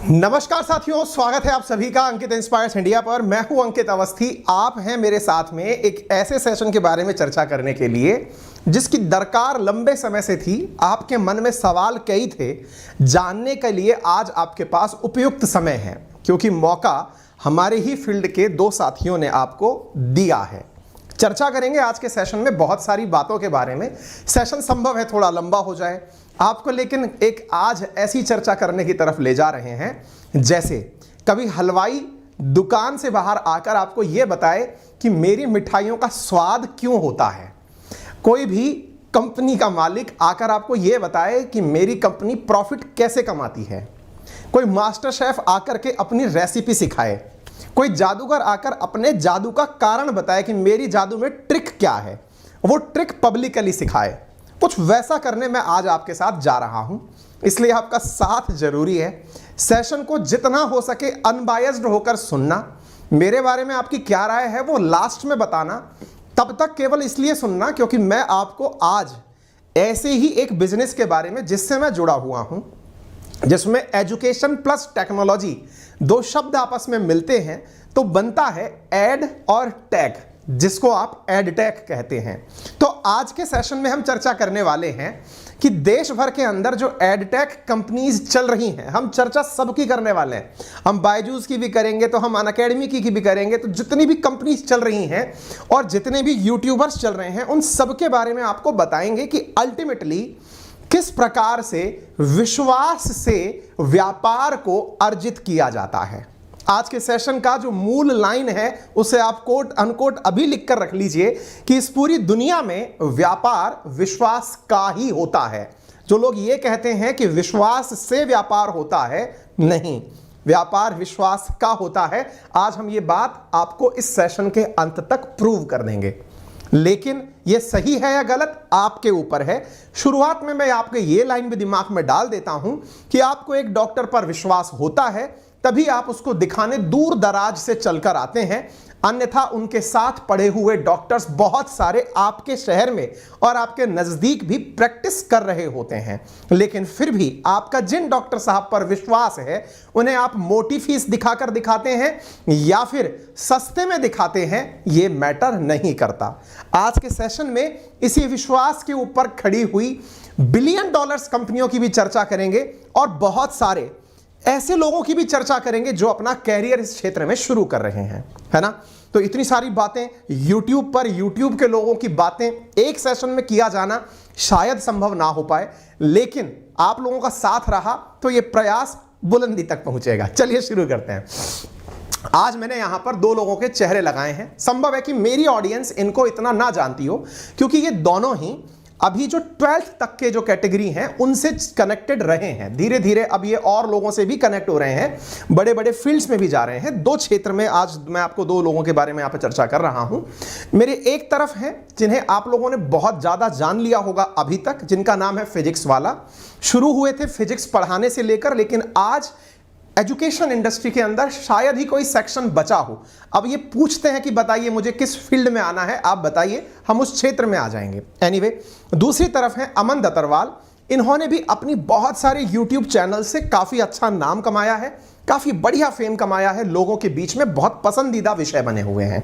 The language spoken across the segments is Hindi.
नमस्कार साथियों, स्वागत है आप सभी का अंकित इंस्पायर्स इंडिया पर। मैं हूं अंकित अवस्थी। आप हैं मेरे साथ में एक ऐसे सेशन के बारे में चर्चा करने के लिए जिसकी दरकार लंबे समय से थी। आपके मन में सवाल कई थे, जानने के लिए आज आपके पास उपयुक्त समय है, क्योंकि मौका हमारे ही फील्ड के दो साथियों ने आपको दिया है। चर्चा करेंगे आज के सेशन में बहुत सारी बातों के बारे में। सेशन संभव है थोड़ा लंबा हो जाए आपको, लेकिन एक आज ऐसी चर्चा करने की तरफ ले जा रहे हैं जैसे कभी हलवाई दुकान से बाहर आकर आपको यह बताए कि मेरी मिठाइयों का स्वाद क्यों होता है। कोई भी कंपनी का मालिक आकर आपको यह बताए कि मेरी कंपनी प्रॉफिट कैसे कमाती है। कोई मास्टर शेफ आकर के अपनी रेसिपी सिखाए। कोई जादूगर आकर अपने जादू का कारण बताए कि मेरी जादू में ट्रिक क्या है, वो ट्रिक पब्लिकली सिखाए। कुछ वैसा करने में आज आपके साथ जा रहा हूं, इसलिए आपका साथ जरूरी है। सेशन को जितना हो सके अनबायस्ड होकर सुनना। मेरे बारे में आपकी क्या राय है वो लास्ट में बताना। तब तक केवल इसलिए सुनना क्योंकि मैं आपको आज ऐसे ही एक बिजनेस के बारे में जिससे मैं जुड़ा हुआ हूं, जिसमें एजुकेशन प्लस टेक्नोलॉजी दो शब्द आपस में मिलते हैं तो बनता है एड और टेक, जिसको आप एडटेक कहते हैं। तो आज के सेशन में हम चर्चा करने वाले हैं कि देश भर के अंदर जो एडटेक कंपनीज चल रही हैं, हम चर्चा सबकी करने वाले हैं। हम बायजूस की भी करेंगे, तो हम अनअकैडमी की भी करेंगे। तो जितनी भी कंपनीज चल रही हैं और जितने भी यूट्यूबर्स चल रहे हैं, उन सबके बारे में आपको बताएंगे कि अल्टीमेटली किस प्रकार से विश्वास से व्यापार को अर्जित किया जाता है। आज के सेशन का जो मूल लाइन है उसे आप कोट अनकोट अभी लिख कर रख लीजिए कि इस पूरी दुनिया में व्यापार विश्वास का ही होता है। जो लोग ये कहते हैं कि विश्वास से व्यापार होता है, नहीं, व्यापार विश्वास का होता है। आज हम ये बात आपको इस सेशन के अंत तक प्रूव कर देंगे, लेकिन यह सही है या गलत आपके ऊपर है। शुरुआत में मैं आपके ये लाइन भी दिमाग में डाल देता हूं कि आपको एक डॉक्टर पर विश्वास होता है तभी आप उसको दिखाने दूर दराज से चलकर आते हैं, अन्यथा उनके साथ पढ़े हुए डॉक्टर्स बहुत सारे आपके शहर में और आपके नजदीक भी प्रैक्टिस कर रहे होते हैं। लेकिन फिर भी आपका जिन डॉक्टर साहब पर विश्वास है उन्हें आप मोटी फीस दिखाकर दिखाते हैं या फिर सस्ते में दिखाते हैं, ये मैटर नहीं करता। आज के सेशन में इसी विश्वास के ऊपर खड़ी हुई बिलियन डॉलर्स कंपनियों की भी चर्चा करेंगे और बहुत सारे ऐसे लोगों की भी चर्चा करेंगे जो अपना कैरियर इस क्षेत्र में शुरू कर रहे हैं, है ना। तो इतनी सारी बातें यूट्यूब पर, यूट्यूब के लोगों की बातें एक सेशन में किया जाना शायद संभव ना हो पाए, लेकिन आप लोगों का साथ रहा तो यह प्रयास बुलंदी तक पहुंचेगा। चलिए शुरू करते हैं। आज मैंने यहां पर दो लोगों के चेहरे लगाए हैं। संभव है कि मेरी ऑडियंस इनको इतना ना जानती हो, क्योंकि ये दोनों ही अभी जो 12th तक के जो कैटेगरी हैं उनसे कनेक्टेड रहे हैं। धीरे धीरे अब ये और लोगों से भी कनेक्ट हो रहे हैं, बड़े बड़े फील्ड्स में भी जा रहे हैं। दो क्षेत्र में आज मैं आपको दो लोगों के बारे में यहाँ पे चर्चा कर रहा हूं। मेरे एक तरफ हैं जिन्हें आप लोगों ने बहुत ज्यादा जान लिया होगा अभी तक, जिनका नाम है फिजिक्स वाला। शुरू हुए थे फिजिक्स पढ़ाने से लेकर, लेकिन आज एजुकेशन इंडस्ट्री के अंदर शायद ही कोई सेक्शन बचा हो। अब ये पूछते हैं कि बताइए मुझे किस फील्ड में आना है, आप बताइए, हम उस क्षेत्र में आ जाएंगे। एनीवे, दूसरी तरफ है अमन दत्तरवाल। इन्होंने भी अपनी बहुत सारे यूट्यूब चैनल से काफी अच्छा नाम कमाया है, काफी बढ़िया फेम कमाया है, लोगों के बीच में बहुत पसंदीदा विषय बने हुए हैं।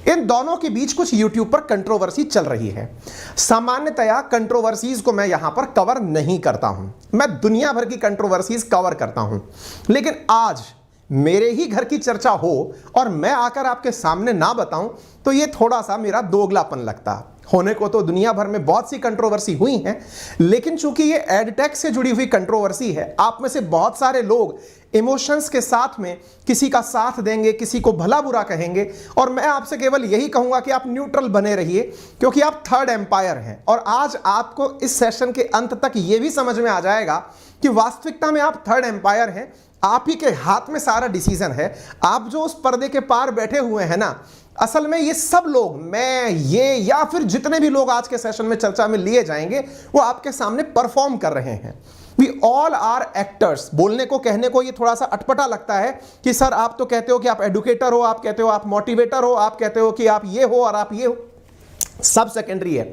इन दोनों के बीच कुछ यूट्यूब पर कंट्रोवर्सी चल रही है। सामान्यतया कंट्रोवर्सीज को मैं यहां पर कवर नहीं करता हूं, मैं दुनिया भर की कंट्रोवर्सीज कवर करता हूं, लेकिन आज मेरे ही घर की चर्चा हो और मैं आकर आपके सामने ना बताऊं तो यह थोड़ा सा मेरा दोगलापन लगता। होने को तो दुनिया भर में बहुत सी कंट्रोवर्सी हुई हैं, लेकिन चूंकि ये एडटेक से जुड़ी हुई कंट्रोवर्सी है, आप में से बहुत सारे लोग इमोशंस के साथ में किसी का साथ देंगे, किसी को भला बुरा कहेंगे, और मैं आपसे केवल यही कहूंगा कि आप न्यूट्रल बने रहिए, क्योंकि आप थर्ड एम्पायर हैं। और आज आपको इस सेशन के अंत तक यह भी समझ में आ जाएगा कि वास्तविकता में आप थर्ड एम्पायर हैं। आप ही के हाथ में सारा डिसीजन है। आप जो उस पर्दे के पार बैठे हुए हैं ना, असल में ये सब लोग, मैं, ये या फिर जितने भी लोग आज के सेशन में चर्चा में लिए जाएंगे, वो आपके सामने परफॉर्म कर रहे हैं। We all are actors. बोलने को, कहने को ये थोड़ा सा अटपटा लगता है कि सर आप तो कहते हो कि आप एडुकेटर हो, आप कहते हो आप मोटिवेटर हो, आप कहते हो कि आप ये हो और आप ये हो। सब सेकेंडरी है।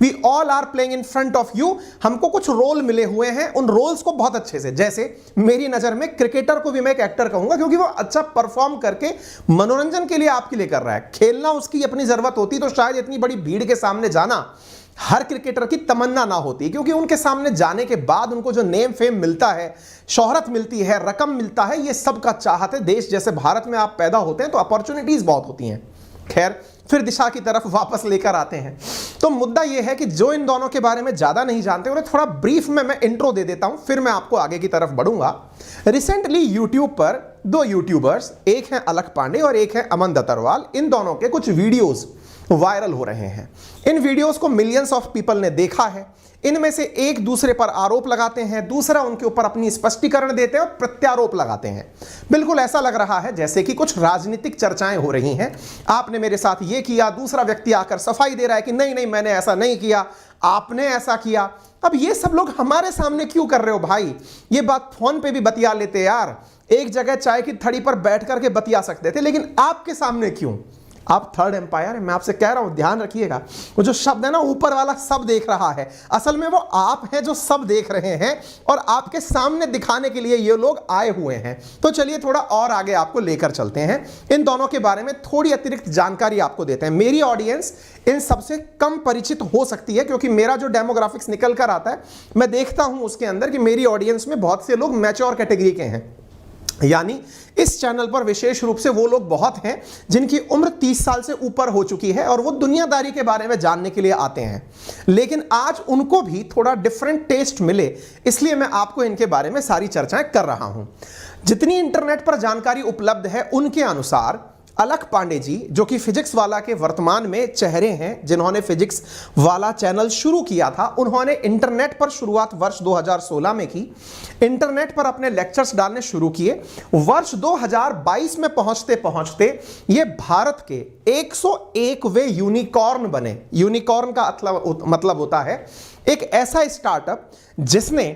We all are playing in front of you. हमको कुछ रोल मिले हुए हैं, उन रोल्स को बहुत अच्छे से, जैसे मेरी नजर में क्रिकेटर को भी मैं एक एक्टर कहूंगा, क्योंकि वो अच्छा परफॉर्म करके मनोरंजन के लिए आपके लिए कर रहा है। खेलना उसकी अपनी जरूरत होती तो शायद इतनी बड़ी भीड़ के सामने जाना हर क्रिकेटर की तमन्ना ना होती, क्योंकि उनके सामने जाने के बाद उनको जो नेम फेम मिलता है, शोहरत मिलती है, रकम मिलता है, ये सब का चाहते देश जैसे भारत में आप पैदा होते हैं तो अपॉर्चुनिटीज बहुत होती हैं। खैर, फिर दिशा की तरफ वापस लेकर आते हैं। तो मुद्दा यह है कि जो इन दोनों के बारे में ज्यादा नहीं जानते उन्हें थोड़ा ब्रीफ में मैं इंट्रो दे देता हूं, फिर मैं आपको आगे की तरफ बढ़ूंगा। रिसेंटली यूट्यूब पर दो यूट्यूबर्स, एक है अलख पांडे और एक है अमन दत्तरवाल, इन दोनों के कुछ वीडियोस वायरल हो रहे हैं। इन वीडियोस को मिलियंस ऑफ पीपल ने देखा है। इनमें से एक दूसरे पर आरोप लगाते हैं, दूसरा उनके ऊपर अपनी स्पष्टीकरण देते हैं और प्रत्यारोप लगाते हैं। बिल्कुल ऐसा लग रहा है जैसे कि कुछ राजनीतिक चर्चाएं हो रही हैं। आपने मेरे साथ ये किया, दूसरा व्यक्ति आकर सफाई दे रहा है कि नहीं नहीं मैंने ऐसा नहीं किया, आपने ऐसा किया। अब ये सब लोग हमारे सामने क्यों कर रहे हो भाई? ये बात फोन पे भी बतिया लेते यार, एक जगह चाय की थड़ी पर बैठ करके बतिया सकते थे, लेकिन आपके सामने क्यों? आप थर्ड एम्पायर है, मैं आपसे कह रहा हूं ध्यान रखिएगा। वो जो शब्द है ना, ऊपर वाला सब देख रहा है, असल में वो आप हैं जो सब देख रहे हैं और आपके सामने दिखाने के लिए ये लोग आए हुए हैं। तो चलिए थोड़ा और आगे आपको लेकर चलते हैं, इन दोनों के बारे में थोड़ी अतिरिक्त जानकारी आपको देते हैं। मेरी ऑडियंस इन सबसे कम परिचित हो सकती है, क्योंकि मेरा जो डेमोग्राफिक्स निकल कर आता है मैं देखता हूं उसके अंदर कि मेरी ऑडियंस में बहुत से लोग मैच्योर कैटेगरी के हैं, यानी इस चैनल पर विशेष रूप से वो लोग बहुत हैं जिनकी उम्र 30 साल से ऊपर हो चुकी है और वो दुनियादारी के बारे में जानने के लिए आते हैं। लेकिन आज उनको भी थोड़ा डिफरेंट टेस्ट मिले, इसलिए मैं आपको इनके बारे में सारी चर्चाएं कर रहा हूं। जितनी इंटरनेट पर जानकारी उपलब्ध है उनके अनुसार अलख पांडे जी, जो कि फिजिक्स वाला के वर्तमान में चेहरे हैं, जिन्होंने फिजिक्स वाला चैनल शुरू किया था, उन्होंने इंटरनेट पर शुरुआत वर्ष 2016 में की। इंटरनेट पर अपने लेक्चर्स डालने शुरू किए। वर्ष 2022 में पहुंचते पहुंचते ये भारत के 101वें यूनिकॉर्न बने। यूनिकॉर्न का मतलब होता है एक ऐसा स्टार्टअप जिसने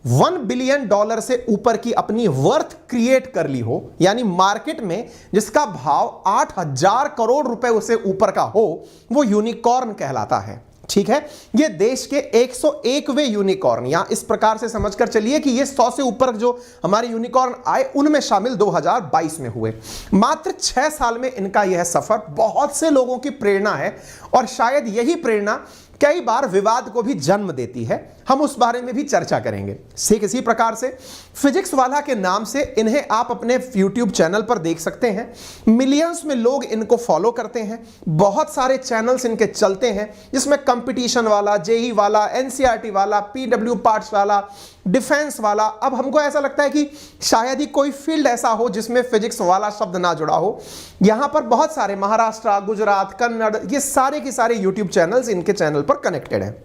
$1 बिलियन से ऊपर की अपनी वर्थ क्रिएट कर ली हो, यानी मार्केट में जिसका भाव 8,000 करोड़ रुपए उससे ऊपर का हो, वो यूनिकॉर्न कहलाता है। ठीक है, ये देश के 101वें यूनिकॉर्न, या इस प्रकार से समझकर चलिए कि ये 100 से ऊपर जो हमारे यूनिकॉर्न आए उनमें शामिल 2022 में हुए। मात्र 6 साल में इनका यह सफर बहुत से लोगों की प्रेरणा है और शायद यही प्रेरणा कई बार विवाद को भी जन्म देती है। हम उस बारे में भी चर्चा करेंगे। किसी प्रकार से फिजिक्स वाला के नाम से इन्हें आप अपने YouTube चैनल पर देख सकते हैं। मिलियंस में लोग इनको फॉलो करते हैं। बहुत सारे चैनल्स इनके चलते हैं, जिसमें कंपटीशन वाला, जेई वाला, एनसीईआरटी वाला, पीडब्ल्यू पार्ट्स वाला, डिफेंस वाला। अब हमको ऐसा लगता है कि शायद ही कोई फील्ड ऐसा हो जिसमें फिजिक्स वाला शब्द ना जुड़ा हो। यहां पर बहुत सारे महाराष्ट्र, गुजरात, कन्नड़, ये सारे के सारे YouTube चैनल्स इनके चैनल पर कनेक्टेड हैं।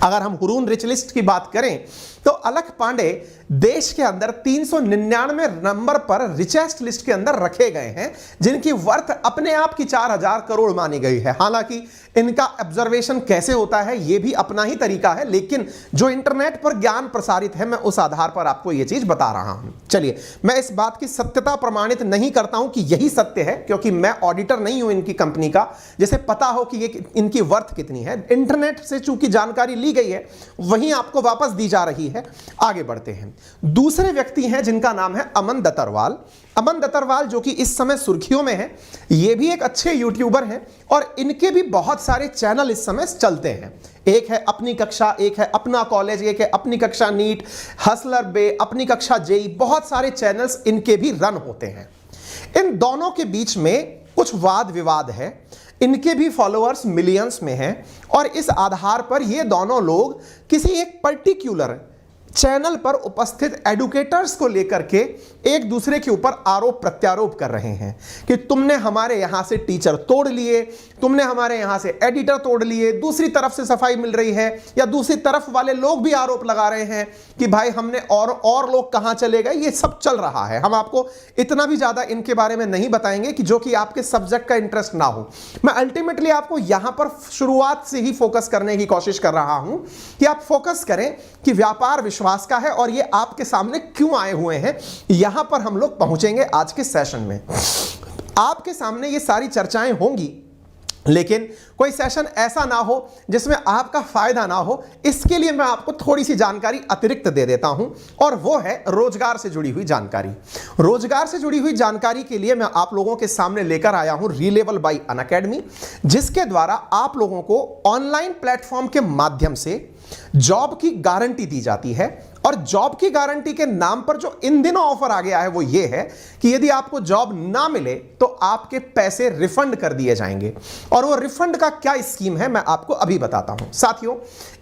अगर हम हुरून रिच लिस्ट की बात करें तो अलख पांडे देश के अंदर 399 नंबर पर रिचेस्ट लिस्ट के अंदर रखे गए हैं, जिनकी वर्थ अपने आप की 4,000 करोड़ मानी गई है। हालांकि इनका ऑब्जर्वेशन कैसे होता है यह भी अपना ही तरीका है, लेकिन जो इंटरनेट पर ज्ञान प्रसारित है मैं उस आधार पर आपको यह चीज बता रहा हूं। चलिए, मैं इस बात की सत्यता प्रमाणित नहीं करता हूं कि यही सत्य है, क्योंकि मैं ऑडिटर नहीं हूं इनकी कंपनी का जिसे पता हो कि ये इनकी वर्थ कितनी है। इंटरनेट से चूंकि जानकारी ली गई है वहीं आपको वापस दी जा रही है। आगे बढ़ते हैं। दूसरे व्यक्ति हैं जिनका नाम है अमन दत्तरवाल। अमन दत्तरवाल जो कि इस समय सुर्खियों में है, ये भी एक अच्छे यूट्यूबर हैं और इनके भी बहुत सारे चैनल इस समय चलते हैं। एक है अपनी कक्षा, एक है अपना कॉलेज, एक है अपनी कक्षा नीट, हसलर बे, अपनी कक्षा जेई, बहुत सारे चैनल्स इनके भी रन होते हैं। इन दोनों के बीच में कुछ वाद विवाद है। इनके भी फॉलोअर्स मिलियंस में हैं और इस आधार पर ये दोनों लोग किसी एक पर्टिकुलर चैनल पर उपस्थित एडुकेटर्स को लेकर के एक दूसरे के ऊपर आरोप प्रत्यारोप कर रहे हैं कि तुमने हमारे यहां से टीचर तोड़ लिए, तुमने हमारे यहां से एडिटर तोड़ लिए। दूसरी तरफ से सफाई मिल रही है, या दूसरी तरफ वाले लोग भी आरोप लगा रहे हैं कि भाई हमने और लोग कहां चले गए। ये सब चल रहा है। हम आपको इतना भी ज्यादा इनके बारे में नहीं बताएंगे कि जो कि आपके सब्जेक्ट का इंटरेस्ट ना हो। मैं अल्टीमेटली आपको यहां पर शुरुआत से ही फोकस करने की कोशिश कर रहा हूं कि आप फोकस करें कि व्यापार विश्वास का है और ये आपके सामने क्यों आए हुए हैं। यहां पर हम लोग पहुंचेंगे आज के सेशन में। आपके सामने ये सारी चर्चाएं होंगी लेकिन कोई सेशन ऐसा ना हो जिसमें आपका फायदा ना हो, इसके लिए मैं आपको थोड़ी सी जानकारी अतिरिक्त दे देता हूं, और वो है रोजगार से जुड़ी हुई जानकारी। रोजगार से जुड़ी हुई जानकारी के लिए मैं आप लोगों के सामने लेकर आया हूं रीलेवल बाय अनअकैडमी, जिसके द्वारा आप लोगों को ऑनलाइन प्लेटफॉर्म के माध्यम से जॉब की गारंटी दी जाती है। और जॉब की गारंटी के नाम पर जो इन दिनों ऑफर आ गया है वो ये है कि यदि आपको जॉब ना मिले तो आपके पैसे रिफंड कर दिए जाएंगे। और वो रिफंड का क्या स्कीम है मैं आपको अभी बताता हूं। साथियों,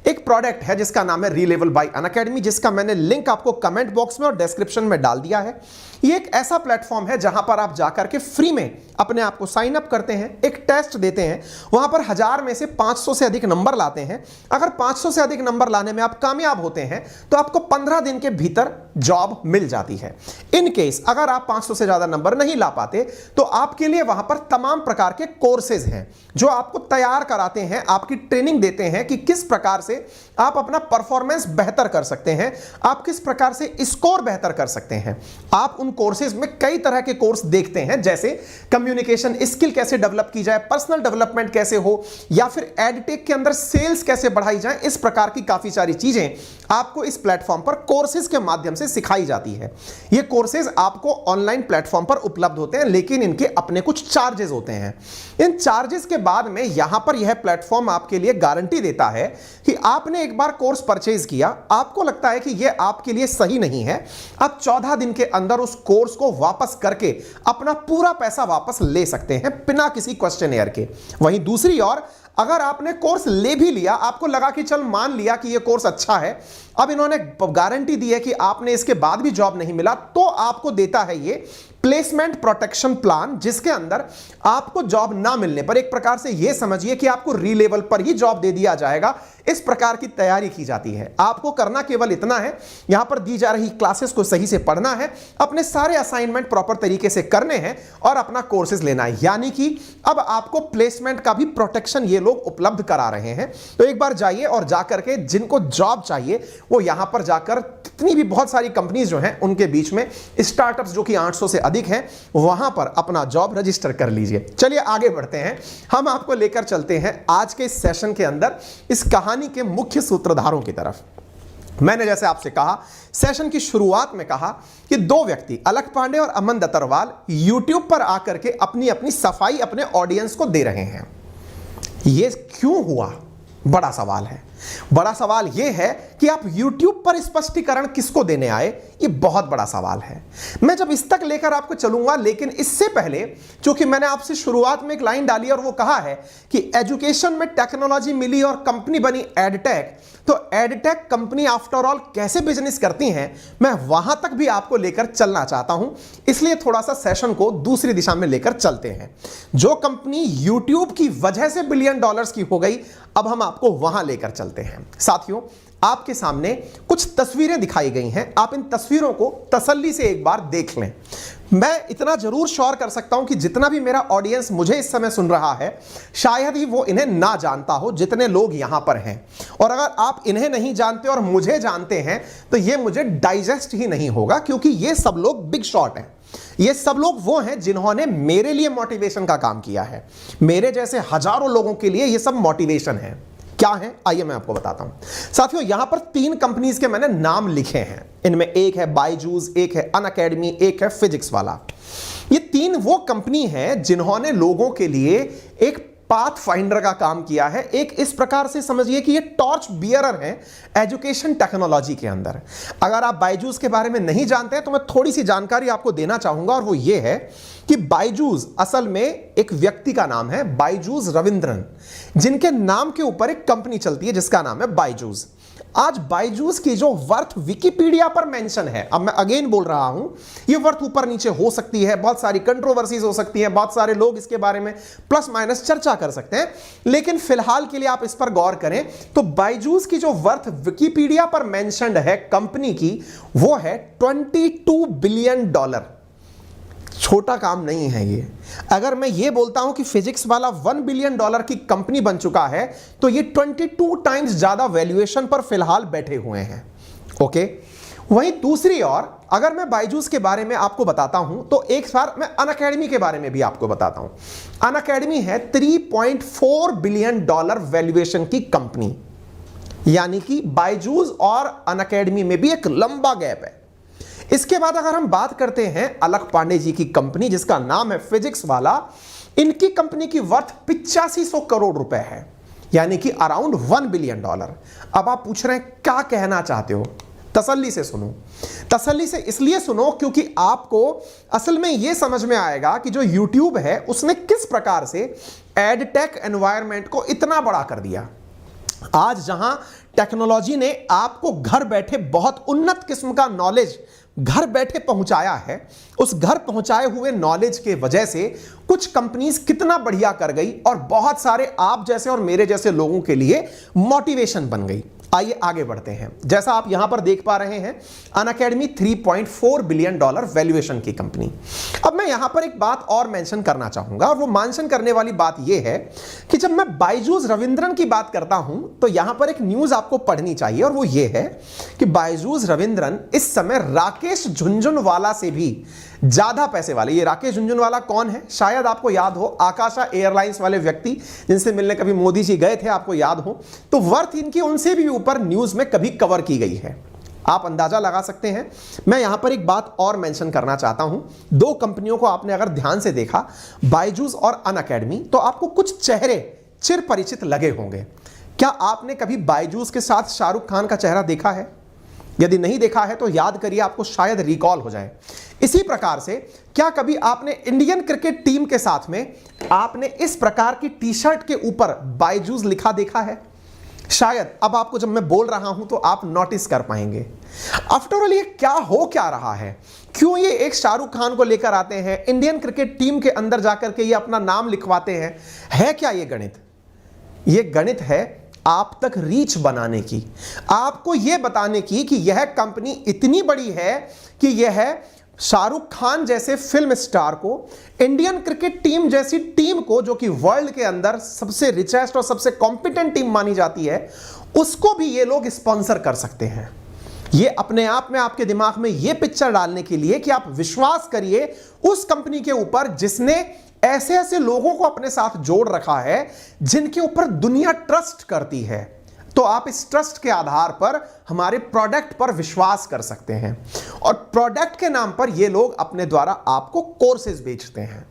एक प्रोडक्ट है जिसका नाम है रीलेवल बाय अनअकैडमी, जिसका मैंने लिंक आपको कमेंट बॉक्स में और डिस्क्रिप्शन में डाल दिया है। ये एक ऐसा प्लेटफॉर्म है जहां पर आप जाकर के फ्री में अपने आप को साइन अप करते हैं, एक टेस्ट देते हैं, वहां पर 1000 में से 500 से अधिक नंबर लाते हैं। अगर 500 से अधिक नंबर लाने में आप कामयाब होते हैं तो आपको 15 दिन के भीतर जॉब मिल जाती है। इन केस अगर आप 500 से ज्यादा नंबर नहीं ला पाते तो आपके लिए वहां पर तमाम प्रकार के कोर्सेज हैं जो आपको तैयार कराते हैं, आपकी ट्रेनिंग देते हैं कि किस प्रकार से आप अपना परफॉर्मेंस बेहतर कर सकते हैं, आप किस प्रकार से स्कोर बेहतर कर सकते हैं। आप उन कोर्सेज में कई तरह के कोर्स देखते हैं, जैसे कम्युनिकेशन स्किल कैसे डेवलप की जाए, पर्सनल डेवलपमेंट कैसे हो, या फिर एडटेक के अंदर सेल्स कैसे बढ़ाई जाए। इस प्रकार की काफी सारी चीजें आपको इस प्लेटफॉर्म पर कोर्सेज के माध्यम से सिखाई जाती है। ये कोर्सेज आपको ऑनलाइन प्लेटफॉर्म पर उपलब्ध होते हैं, लेकिन इनके अपने कुछ चार्जेस होते हैं। इन चार्जेस के बाद में यहां पर यह प्लेटफॉर्म आपके लिए गारंटी देता है कि आपने एक बार कोर्स परचेज किया, आपको लगता है कि यह आपके लिए सही नहीं है, आप 14 दिन के अंदर उस कोर्स को वापस करके अपना पूरा पैसा वापस ले सकते हैं बिना किसी क्वेश्चनेयर के। वहीं दूसरी ओर अगर आपने कोर्स ले भी लिया, आपको लगा कि चल मान लिया कि यह कोर्स अच्छा है, अब इन्होंने गारंटी दी है कि आपने इसके बाद भी जॉब नहीं मिला, तो आपको देता है ये प्लेसमेंट प्रोटेक्शन प्लान, जिसके अंदर आपको जॉब ना मिलने पर एक प्रकार से यह समझिए कि आपको रीलेवल पर ही जॉब दे दिया जाएगा। इस प्रकार की तैयारी की जाती है। आपको करना केवल इतना है, यहां पर दी जा रही क्लासेस को सही से पढ़ना है, अपने सारे असाइनमेंट प्रॉपर तरीके से करने हैं और अपना कोर्सेज लेना है। यानी कि अब आपको प्लेसमेंट का भी प्रोटेक्शन ये लोग उपलब्ध करा रहे हैं। तो एक बार जाइए और जाकर के जिनको जॉब चाहिए वो यहां पर जाकर, कितनी भी बहुत सारी कंपनीज जो हैं उनके बीच में स्टार्टअप्स जो कि 800 से अधिक हैं, वहां पर अपना जॉब रजिस्टर कर लीजिए। चलिए आगे बढ़ते हैं, हम आपको लेकर चलते हैं आज के इस सेशन के अंदर इस कहानी के मुख्य सूत्रधारों की तरफ। मैंने जैसे आपसे कहा, सेशन की शुरुआत में कहा कि दो व्यक्ति अलख पांडे और अमन दत्तरवाल यूट्यूब पर आकर के अपनी अपनी सफाई अपने ऑडियंस को दे रहे हैं। यह क्यों हुआ, बड़ा सवाल है। बड़ा सवाल यह है कि आप YouTube पर स्पष्टीकरण किसको देने आए, यह बहुत बड़ा सवाल है। मैं जब इस तक लेकर आपको चलूंगा, लेकिन इससे पहले चूंकि मैंने आपसे शुरुआत में एक लाइन डाली और वो कहा है कि एजुकेशन में टेक्नोलॉजी मिली और कंपनी बनी एडटेक, तो एडटेक कंपनी आफ्टर ऑल कैसे बिजनेस करती हैं, मैं वहां तक भी आपको लेकर चलना चाहता हूं। इसलिए थोड़ा सा सेशन को दूसरी दिशा में लेकर चलते हैं। जो कंपनी YouTube की वजह से बिलियन डॉलर्स की हो गई, अब हम आपको वहां लेकर चलते हैं। साथियों, आपके सामने कुछ तस्वीरें दिखाई गई हैं, आप इन तस्वीरों को तसल्ली से एक बार देख लें। मैं इतना जरूर श्योर कर सकता हूं कि जितना भी मेरा ऑडियंस मुझे इस समय सुन रहा है, शायद ही वो इन्हें ना जानता हो जितने लोग यहां पर हैं। और अगर आप इन्हें नहीं जानते और मुझे जानते हैं तो ये मुझे डाइजेस्ट ही नहीं होगा, क्योंकि ये सब लोग बिग शॉट हैं। ये सब लोग वो हैं जिन्होंने मेरे लिए मोटिवेशन का काम किया है। मेरे जैसे हजारों लोगों के लिए ये सब मोटिवेशन है। क्या है, आइए मैं आपको बताता हूं। साथियों, यहां पर 3 कंपनीज के मैंने नाम लिखे हैं। इनमें एक है बायजूस, एक है अनअकैडमी, एक है फिजिक्स वाला। ये 3 वो कंपनी है जिन्होंने लोगों के लिए एक पाथ फाइंडर का काम किया है। एक इस प्रकार से समझिए कि ये टॉर्च बियरर हैं एजुकेशन टेक्नोलॉजी के अंदर। अगर आप बायजूस के बारे में नहीं जानते हैं तो मैं थोड़ी सी जानकारी आपको देना चाहूंगा, और वो ये है कि बायजूस असल में एक व्यक्ति का नाम है, बायजूस रविंद्रन, जिनके नाम के ऊपर एक कंपनी चलती है जिसका नाम है बायजूस। आज बायजूस की जो वर्थ विकिपीडिया पर मेंशन है, अब मैं अगेन बोल रहा हूं, ये वर्थ ऊपर नीचे हो सकती है, बहुत सारी कंट्रोवर्सीज हो सकती हैं, बहुत सारे लोग इसके बारे में प्लस माइनस चर्चा कर सकते हैं, लेकिन फिलहाल के लिए आप इस पर गौर करें तो बायजूस की जो वर्थ विकिपीडिया पर मेंशन्ड है कंपनी की, वो है $22 बिलियन। छोटा काम नहीं है ये। अगर मैं ये बोलता हूं कि फिजिक्स वाला $1 बिलियन की कंपनी बन चुका है, तो ये 22 टाइम्स ज्यादा वैल्यूएशन पर फिलहाल बैठे हुए हैं। ओके, वहीं दूसरी ओर अगर मैं बायजूस के बारे में आपको बताता हूं तो एक बार मैं अनअकैडमी के बारे में भी आपको बताता हूं। अनअकैडमी है $3.4 बिलियन वैल्यूएशन की कंपनी, यानी कि बायजूस और अनअकैडमी में भी एक लंबा गैप है। इसके बाद अगर हम बात करते हैं अलख पांडे जी की कंपनी जिसका नाम है फिजिक्स वाला, इनकी कंपनी की वर्थ 8500 करोड़ रुपए है, यानी कि अराउंड $1 बिलियन। अब आप पूछ रहे हैं क्या कहना चाहते हो, तसल्ली से सुनो। तसल्ली से इसलिए सुनो क्योंकि आपको असल में यह समझ में आएगा कि जो YouTube है उसने किस प्रकार से एडटेक एनवायरनमेंट को इतना बड़ा कर दिया। आज जहां टेक्नोलॉजी ने आपको घर बैठे बहुत उन्नत किस्म का नॉलेज घर बैठे पहुंचाया है, उस घर पहुंचाए हुए नॉलेज के वजह से कुछ कंपनीज कितना बढ़िया कर गई और बहुत सारे आप जैसे और मेरे जैसे लोगों के लिए मोटिवेशन बन गई। आइए आगे बढ़ते हैं। जैसा आप यहां पर देख पा रहे हैं, अनअकैडमी $3.4 बिलियन वैल्यूएशन की कंपनी। अब मैं यहां पर एक बात और मेंशन करना चाहूंगा, और वो मेंशन करने वाली बात यह है कि जब मैं बायजूस रविंद्रन की बात करता हूं तो यहां पर एक न्यूज आपको पढ़नी चाहिए, और वो ये है कि बायजूस रविंद्रन इस समय राकेश झुनझुनवाला से भी ज्यादा पैसे वाले। ये राकेश झुनझुनवाला कौन है? शायद आपको याद हो, आकाशा एयरलाइंस वाले व्यक्ति जिनसे मिलने कभी मोदी जी गए थे, आपको याद हो, तो वर्थ इनकी उनसे भी ऊपर न्यूज में कभी कवर की गई है। आप अंदाजा लगा सकते हैं। मैं यहां पर एक बात और मेंशन करना चाहता हूं। दो कंपनियों को आपने अगर ध्यान से देखा, बायजूस और अनअकैडमी, तो आपको कुछ चेहरे चिर परिचित लगे होंगे। क्या आपने कभी बायजूस के साथ शाहरुख खान का चेहरा देखा है? यदि नहीं देखा है तो याद करिए, आपको शायद रिकॉल हो जाए। इसी प्रकार से क्या कभी आपने इंडियन क्रिकेट टीम के साथ में आपने इस प्रकार की टी शर्ट के ऊपर बायजूस लिखा देखा है? शायद अब आपको जब मैं बोल रहा हूं तो आप नोटिस कर पाएंगे। आफ्टर ऑल ये क्या हो क्या रहा है? क्यों ये एक शाहरुख खान को लेकर आते हैं, इंडियन क्रिकेट टीम के अंदर जाकर के ये अपना नाम लिखवाते हैं? है क्या ये गणित? ये गणित है आप तक रीच बनाने की, आपको यह बताने की कि यह कंपनी इतनी बड़ी है कि यह शाहरुख खान जैसे फिल्म स्टार को, इंडियन क्रिकेट टीम जैसी टीम को, जो कि वर्ल्ड के अंदर सबसे रिचेस्ट और सबसे कॉम्पिटेंट टीम मानी जाती है, उसको भी ये लोग स्पॉन्सर कर सकते हैं। ये अपने आप में आपके दिमाग में ये पिक्चर डालने के लिए कि आप विश्वास करिए उस कंपनी के ऊपर जिसने ऐसे ऐसे लोगों को अपने साथ जोड़ रखा है जिनके ऊपर दुनिया ट्रस्ट करती है। तो आप इस ट्रस्ट के आधार पर हमारे प्रोडक्ट पर विश्वास कर सकते हैं, और प्रोडक्ट के नाम पर ये लोग अपने द्वारा आपको कोर्सेज बेचते हैं।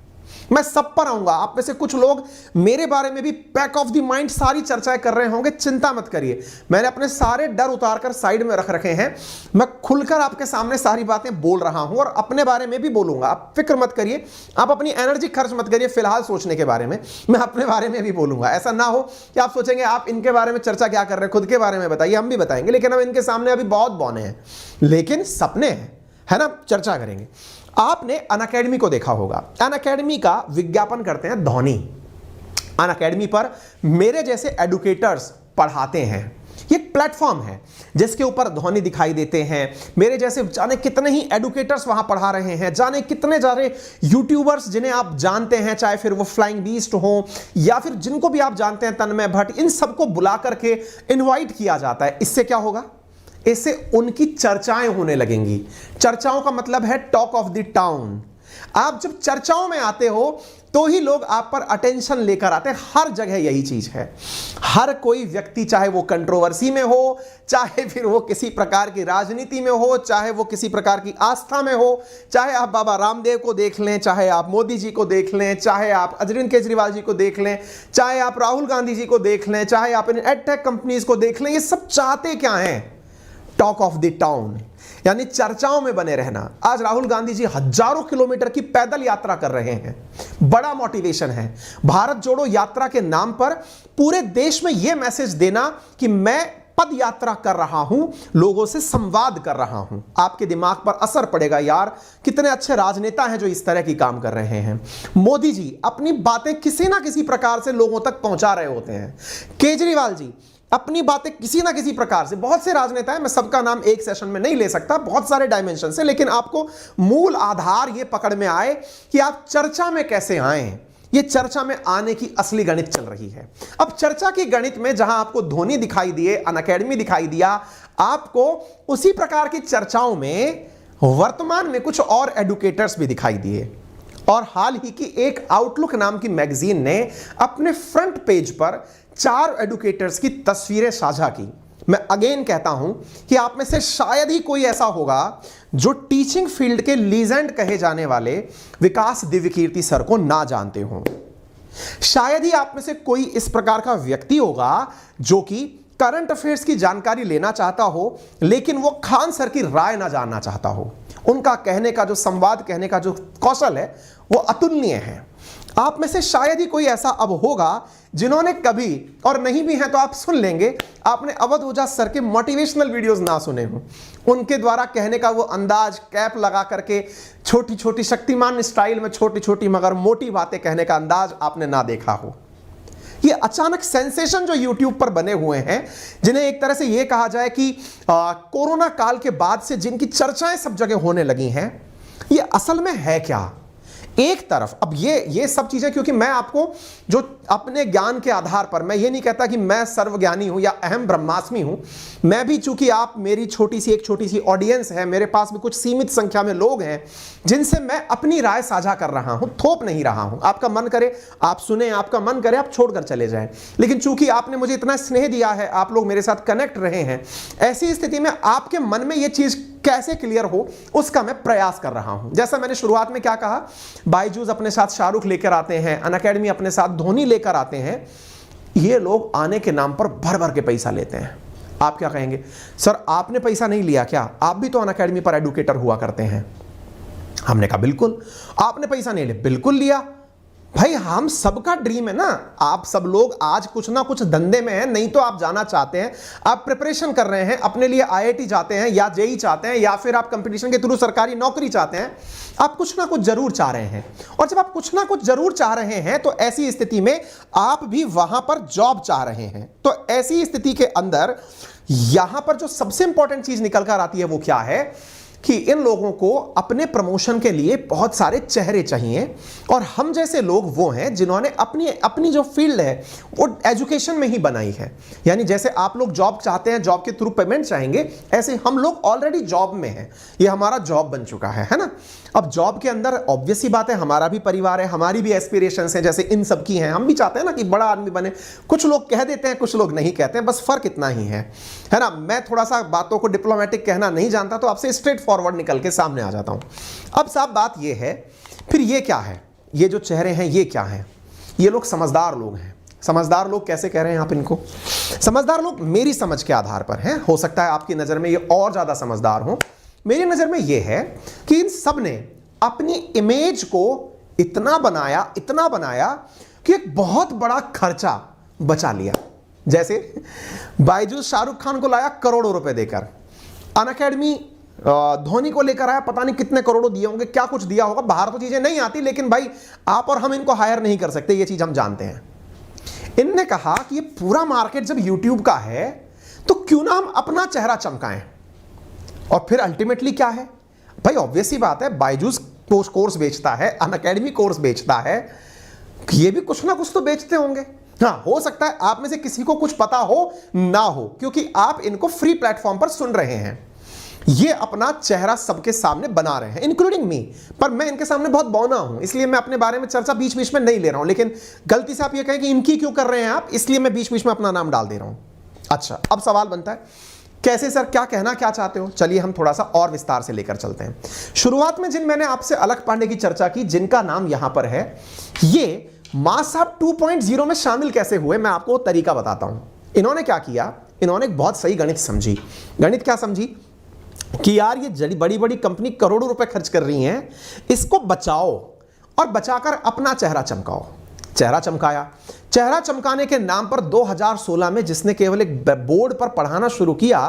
मैं सब पर आऊंगा। आप में से कुछ लोग मेरे बारे में भी बैक ऑफ द माइंड सारी चर्चाएं कर रहे होंगे, चिंता मत करिए। मैंने अपने सारे डर उतारकर साइड में रख रखे हैं। मैं खुलकर आपके सामने सारी बातें बोल रहा हूं और अपने बारे में भी बोलूंगा। आप फिक्र मत करिए, आप अपनी एनर्जी खर्च मत करिए फिलहाल सोचने के बारे में। मैं अपने बारे में भी बोलूंगा। ऐसा ना हो कि आप सोचेंगे आप इनके बारे में चर्चा क्या कर रहे हैं, खुद के बारे में बताइए। हम भी बताएंगे, लेकिन हम इनके सामने अभी बहुत बौने हैं, लेकिन सपने हैं, है ना? चर्चा करेंगे। आपने अनअकैडमी को देखा होगा। अनअकैडमी का विज्ञापन करते हैं धोनी। अनअकैडमी पर मेरे जैसे एडुकेटर्स पढ़ाते हैं। ये एक प्लेटफॉर्म है जिसके ऊपर धोनी दिखाई देते हैं। मेरे जैसे जाने कितने ही एडुकेटर्स वहां पढ़ा रहे हैं, जाने कितने सारे यूट्यूबर्स जिन्हें आप जानते हैं, चाहे फिर वो फ्लाइंग बीस्ट हो या फिर जिनको भी आप जानते हैं, तन्मय भट्ट, इन सबको बुला करके इन्वाइट किया जाता है। इससे क्या होगा? इससे उनकी चर्चाएं होने लगेंगी। चर्चाओं का मतलब है टॉक ऑफ द टाउन। आप जब चर्चाओं में आते हो तो ही लोग आप पर अटेंशन लेकर आते हैं। हर जगह यही चीज है। हर कोई व्यक्ति, चाहे वो कंट्रोवर्सी में हो, चाहे फिर वो किसी प्रकार की राजनीति में हो, चाहे वो किसी प्रकार की आस्था में हो, चाहे आप बाबा रामदेव को देख लें, चाहे आप मोदी जी को देख लें, चाहे आप अरविंद केजरीवाल जी को देख लें, चाहे आप राहुल गांधी जी को देख लें, चाहे आप इन एडटेक कंपनीज को देख लें, ये सब चाहते क्या हैं? टॉक ऑफ द टाउन, यानी चर्चाओं में बने रहना। आज राहुल गांधी जी हजारों किलोमीटर की पैदल यात्रा कर रहे हैं। बड़ा मोटिवेशन है। भारत जोड़ो यात्रा के नाम पर पूरे देश में यह मैसेज देना कि मैं पद यात्रा कर रहा हूं, लोगों से संवाद कर रहा हूं। आपके दिमाग पर असर पड़ेगा यार, कितने अच्छे राजनेता हैं जो इस तरह की काम कर रहे हैं। मोदी जी अपनी बातें किसी ना किसी प्रकार से लोगों तक पहुंचा रहे होते हैं। केजरीवाल जी अपनी बातें किसी ना किसी प्रकार से, बहुत से राजनेता हैं, मैं सबका नाम एक सेशन में नहीं ले सकता, बहुत सारे डायमेंशन से, लेकिन आपको मूल आधार ये पकड़ में आए कि आप चर्चा में कैसे आए। ये चर्चा में आने की असली गणित चल रही है। अब चर्चा की गणित में जहां आपको धोनी दिखाई दिए, अनअकैडमी दिखाई दिया, आपको उसी प्रकार की चर्चाओं में वर्तमान में कुछ और एडुकेटर्स भी दिखाई दिए और हाल ही की एक आउटलुक नाम की मैगजीन ने अपने फ्रंट पेज पर 4 एडुकेटर्स की तस्वीरें साझा की। मैं अगेन कहता हूं कि आप में से शायद ही कोई ऐसा होगा जो टीचिंग फील्ड के लीजेंड कहे जाने वाले विकास दिव्यकीर्ति सर को ना जानते हों। शायद ही आप में से कोई इस प्रकार का व्यक्ति होगा जो कि करंट अफेयर्स की जानकारी लेना चाहता हो लेकिन वो खान सर की राय ना जानना चाहता हो। उनका कहने का जो संवाद कहने का जो कौशल है वो अतुलनीय है। आप में से शायद ही कोई ऐसा अब होगा जिन्होंने कभी, और नहीं भी हैं तो आप सुन लेंगे, आपने अवध ओझा सर के मोटिवेशनल वीडियोस ना सुने हो। उनके द्वारा कहने का वो अंदाज, कैप लगा करके छोटी छोटी शक्तिमान स्टाइल में छोटी छोटी मगर मोटी बातें कहने का अंदाज आपने ना देखा हो। ये अचानक सेंसेशन जो YouTube पर बने हुए हैं, जिन्हें एक तरह से ये कहा जाए कि कोरोना काल के बाद से जिनकी चर्चाएं सब जगह होने लगी हैं, ये असल में है क्या? एक तरफ अब ये सब चीजें, क्योंकि मैं आपको जो अपने ज्ञान के आधार पर, मैं ये नहीं कहता कि मैं सर्वज्ञानी हूं या अहम ब्रह्मास्मि हूं, मैं भी, चूंकि आप मेरी एक छोटी सी ऑडियंस है, मेरे पास भी कुछ सीमित संख्या में लोग हैं जिनसे मैं अपनी राय साझा कर रहा हूं, थोप नहीं रहा हूं। आपका मन करे आप सुने, आपका मन करे आप छोड़कर चले जाएं, लेकिन चूंकि आपने मुझे इतना स्नेह दिया है, आप लोग मेरे साथ कनेक्ट रहे हैं, ऐसी स्थिति में आपके मन में यह चीज कैसे क्लियर हो उसका मैं प्रयास कर रहा हूं। जैसा मैंने शुरुआत में क्या कहा, बायजूस अपने साथ शाहरुख लेकर आते हैं, अनअकैडमी अपने साथ धोनी लेकर आते हैं। ये लोग आने के नाम पर भर भर के पैसा लेते हैं। आप क्या कहेंगे, सर आपने पैसा नहीं लिया क्या? आप भी तो अनअकैडमी पर एडुकेटर हुआ करते हैं। हमने कहा बिल्कुल। आपने पैसा नहीं लिया? बिल्कुल लिया। भाई हम सबका ड्रीम है ना, आप सब लोग आज कुछ ना कुछ धंधे में हैं, नहीं तो आप जाना चाहते हैं, आप प्रिपरेशन कर रहे हैं अपने लिए, IIT चाहते हैं या जेई चाहते हैं या फिर आप कंपटीशन के थ्रू सरकारी नौकरी चाहते हैं। आप कुछ ना कुछ जरूर चाह रहे हैं, और जब आप कुछ ना कुछ जरूर चाह रहे हैं तो ऐसी स्थिति में आप भी वहां पर जॉब चाह रहे हैं। तो ऐसी स्थिति के अंदर यहां पर जो सबसे इंपॉर्टेंट चीज निकल कर आती है वो क्या है कि इन लोगों को अपने प्रमोशन के लिए बहुत सारे चेहरे चाहिए, और हम जैसे लोग वो हैं जिन्होंने अपनी जो फील्ड है वो एजुकेशन में ही बनाई है। यानी जैसे आप लोग जॉब चाहते हैं, जॉब के थ्रू पेमेंट चाहेंगे, ऐसे हम लोग ऑलरेडी जॉब में हैं, ये हमारा जॉब बन चुका है ना। अब जॉब के अंदर ऑब्वियस सी बात है, हमारा भी परिवार है, हमारी भी एस्पिरेशंस हैं, जैसे इन सब की हैं। हम भी चाहते हैं ना कि बड़ा आदमी बने। कुछ लोग कह देते हैं, कुछ लोग नहीं कहते हैं, बस फर्क इतना ही है ना। मैं थोड़ा सा बातों को डिप्लोमेटिक कहना नहीं जानता, तो आपसे स्ट्रेट फॉरवर्ड निकल के सामने आ जाता हूं। अब साहब बात ये है, फिर ये क्या है, ये जो चेहरे हैं ये क्या है? ये लोग समझदार लोग हैं। समझदार लोग कैसे कह रहे हैं आप इनको? समझदार लोग मेरी समझ के आधार पर हैं, हो सकता है आपकी नजर में ये और ज्यादा समझदार हो। मेरी नजर में ये है कि इन सब ने अपनी इमेज को इतना बनाया कि एक बहुत बड़ा खर्चा बचा लिया। जैसे बायजूस शाहरुख खान को लाया करोड़ों रुपए देकर, अनअकैडमी धोनी को लेकर आया, पता नहीं कितने करोड़ों दिए होंगे, क्या कुछ दिया होगा, बाहर तो चीजें नहीं आती, लेकिन भाई आप और हम इनको हायर नहीं कर सकते, ये चीज हम जानते हैं। इनने कहा कि ये पूरा मार्केट जब YouTube का है तो क्यों ना हम अपना चेहरा चमकाएं। और फिर अल्टीमेटली क्या है भाई, ऑब्वियस सी बात है, बायजूस कोर्स बेचता है, अनअकैडमी कोर्स बेचता है, ये भी कुछ ना कुछ तो बेचते होंगे। हाँ, हो सकता है आप में से किसी को कुछ पता हो ना हो, क्योंकि आप इनको फ्री प्लेटफॉर्म पर सुन रहे हैं। ये अपना चेहरा सबके सामने बना रहे हैं, इंक्लूडिंग मी। पर मैं इनके सामने बहुत बौना हूं, इसलिए मैं अपने बारे में चर्चा बीच बीच में नहीं ले रहा हूं। लेकिन गलती से आप ये कहें कि इनकी क्यों कर रहे हैं आप, इसलिए मैं बीच बीच में अपना नाम डाल दे रहा हूं। अच्छा, अब सवाल बनता है कैसे सर, क्या कहना क्या चाहते हो? चलिए हम थोड़ा सा और विस्तार से लेकर चलते हैं। शुरुआत में जिन मैंने आपसे अलख पांडे की चर्चा की, जिनका नाम यहां पर है, ये मास साहब 2.0 में शामिल कैसे हुए, मैं आपको तरीका बताता हूं। इन्होंने क्या किया, इन्होंने एक बहुत सही गणित समझी। गणित क्या समझी कि यार ये बड़ी बड़ी कंपनी करोड़ों रुपए खर्च कर रही हैं, इसको बचाओ और बचाकर अपना चेहरा चमकाओ। चेहरा चमकाया। चेहरा चमकाने के नाम पर 2016 में जिसने केवल एक बोर्ड पर पढ़ाना शुरू किया,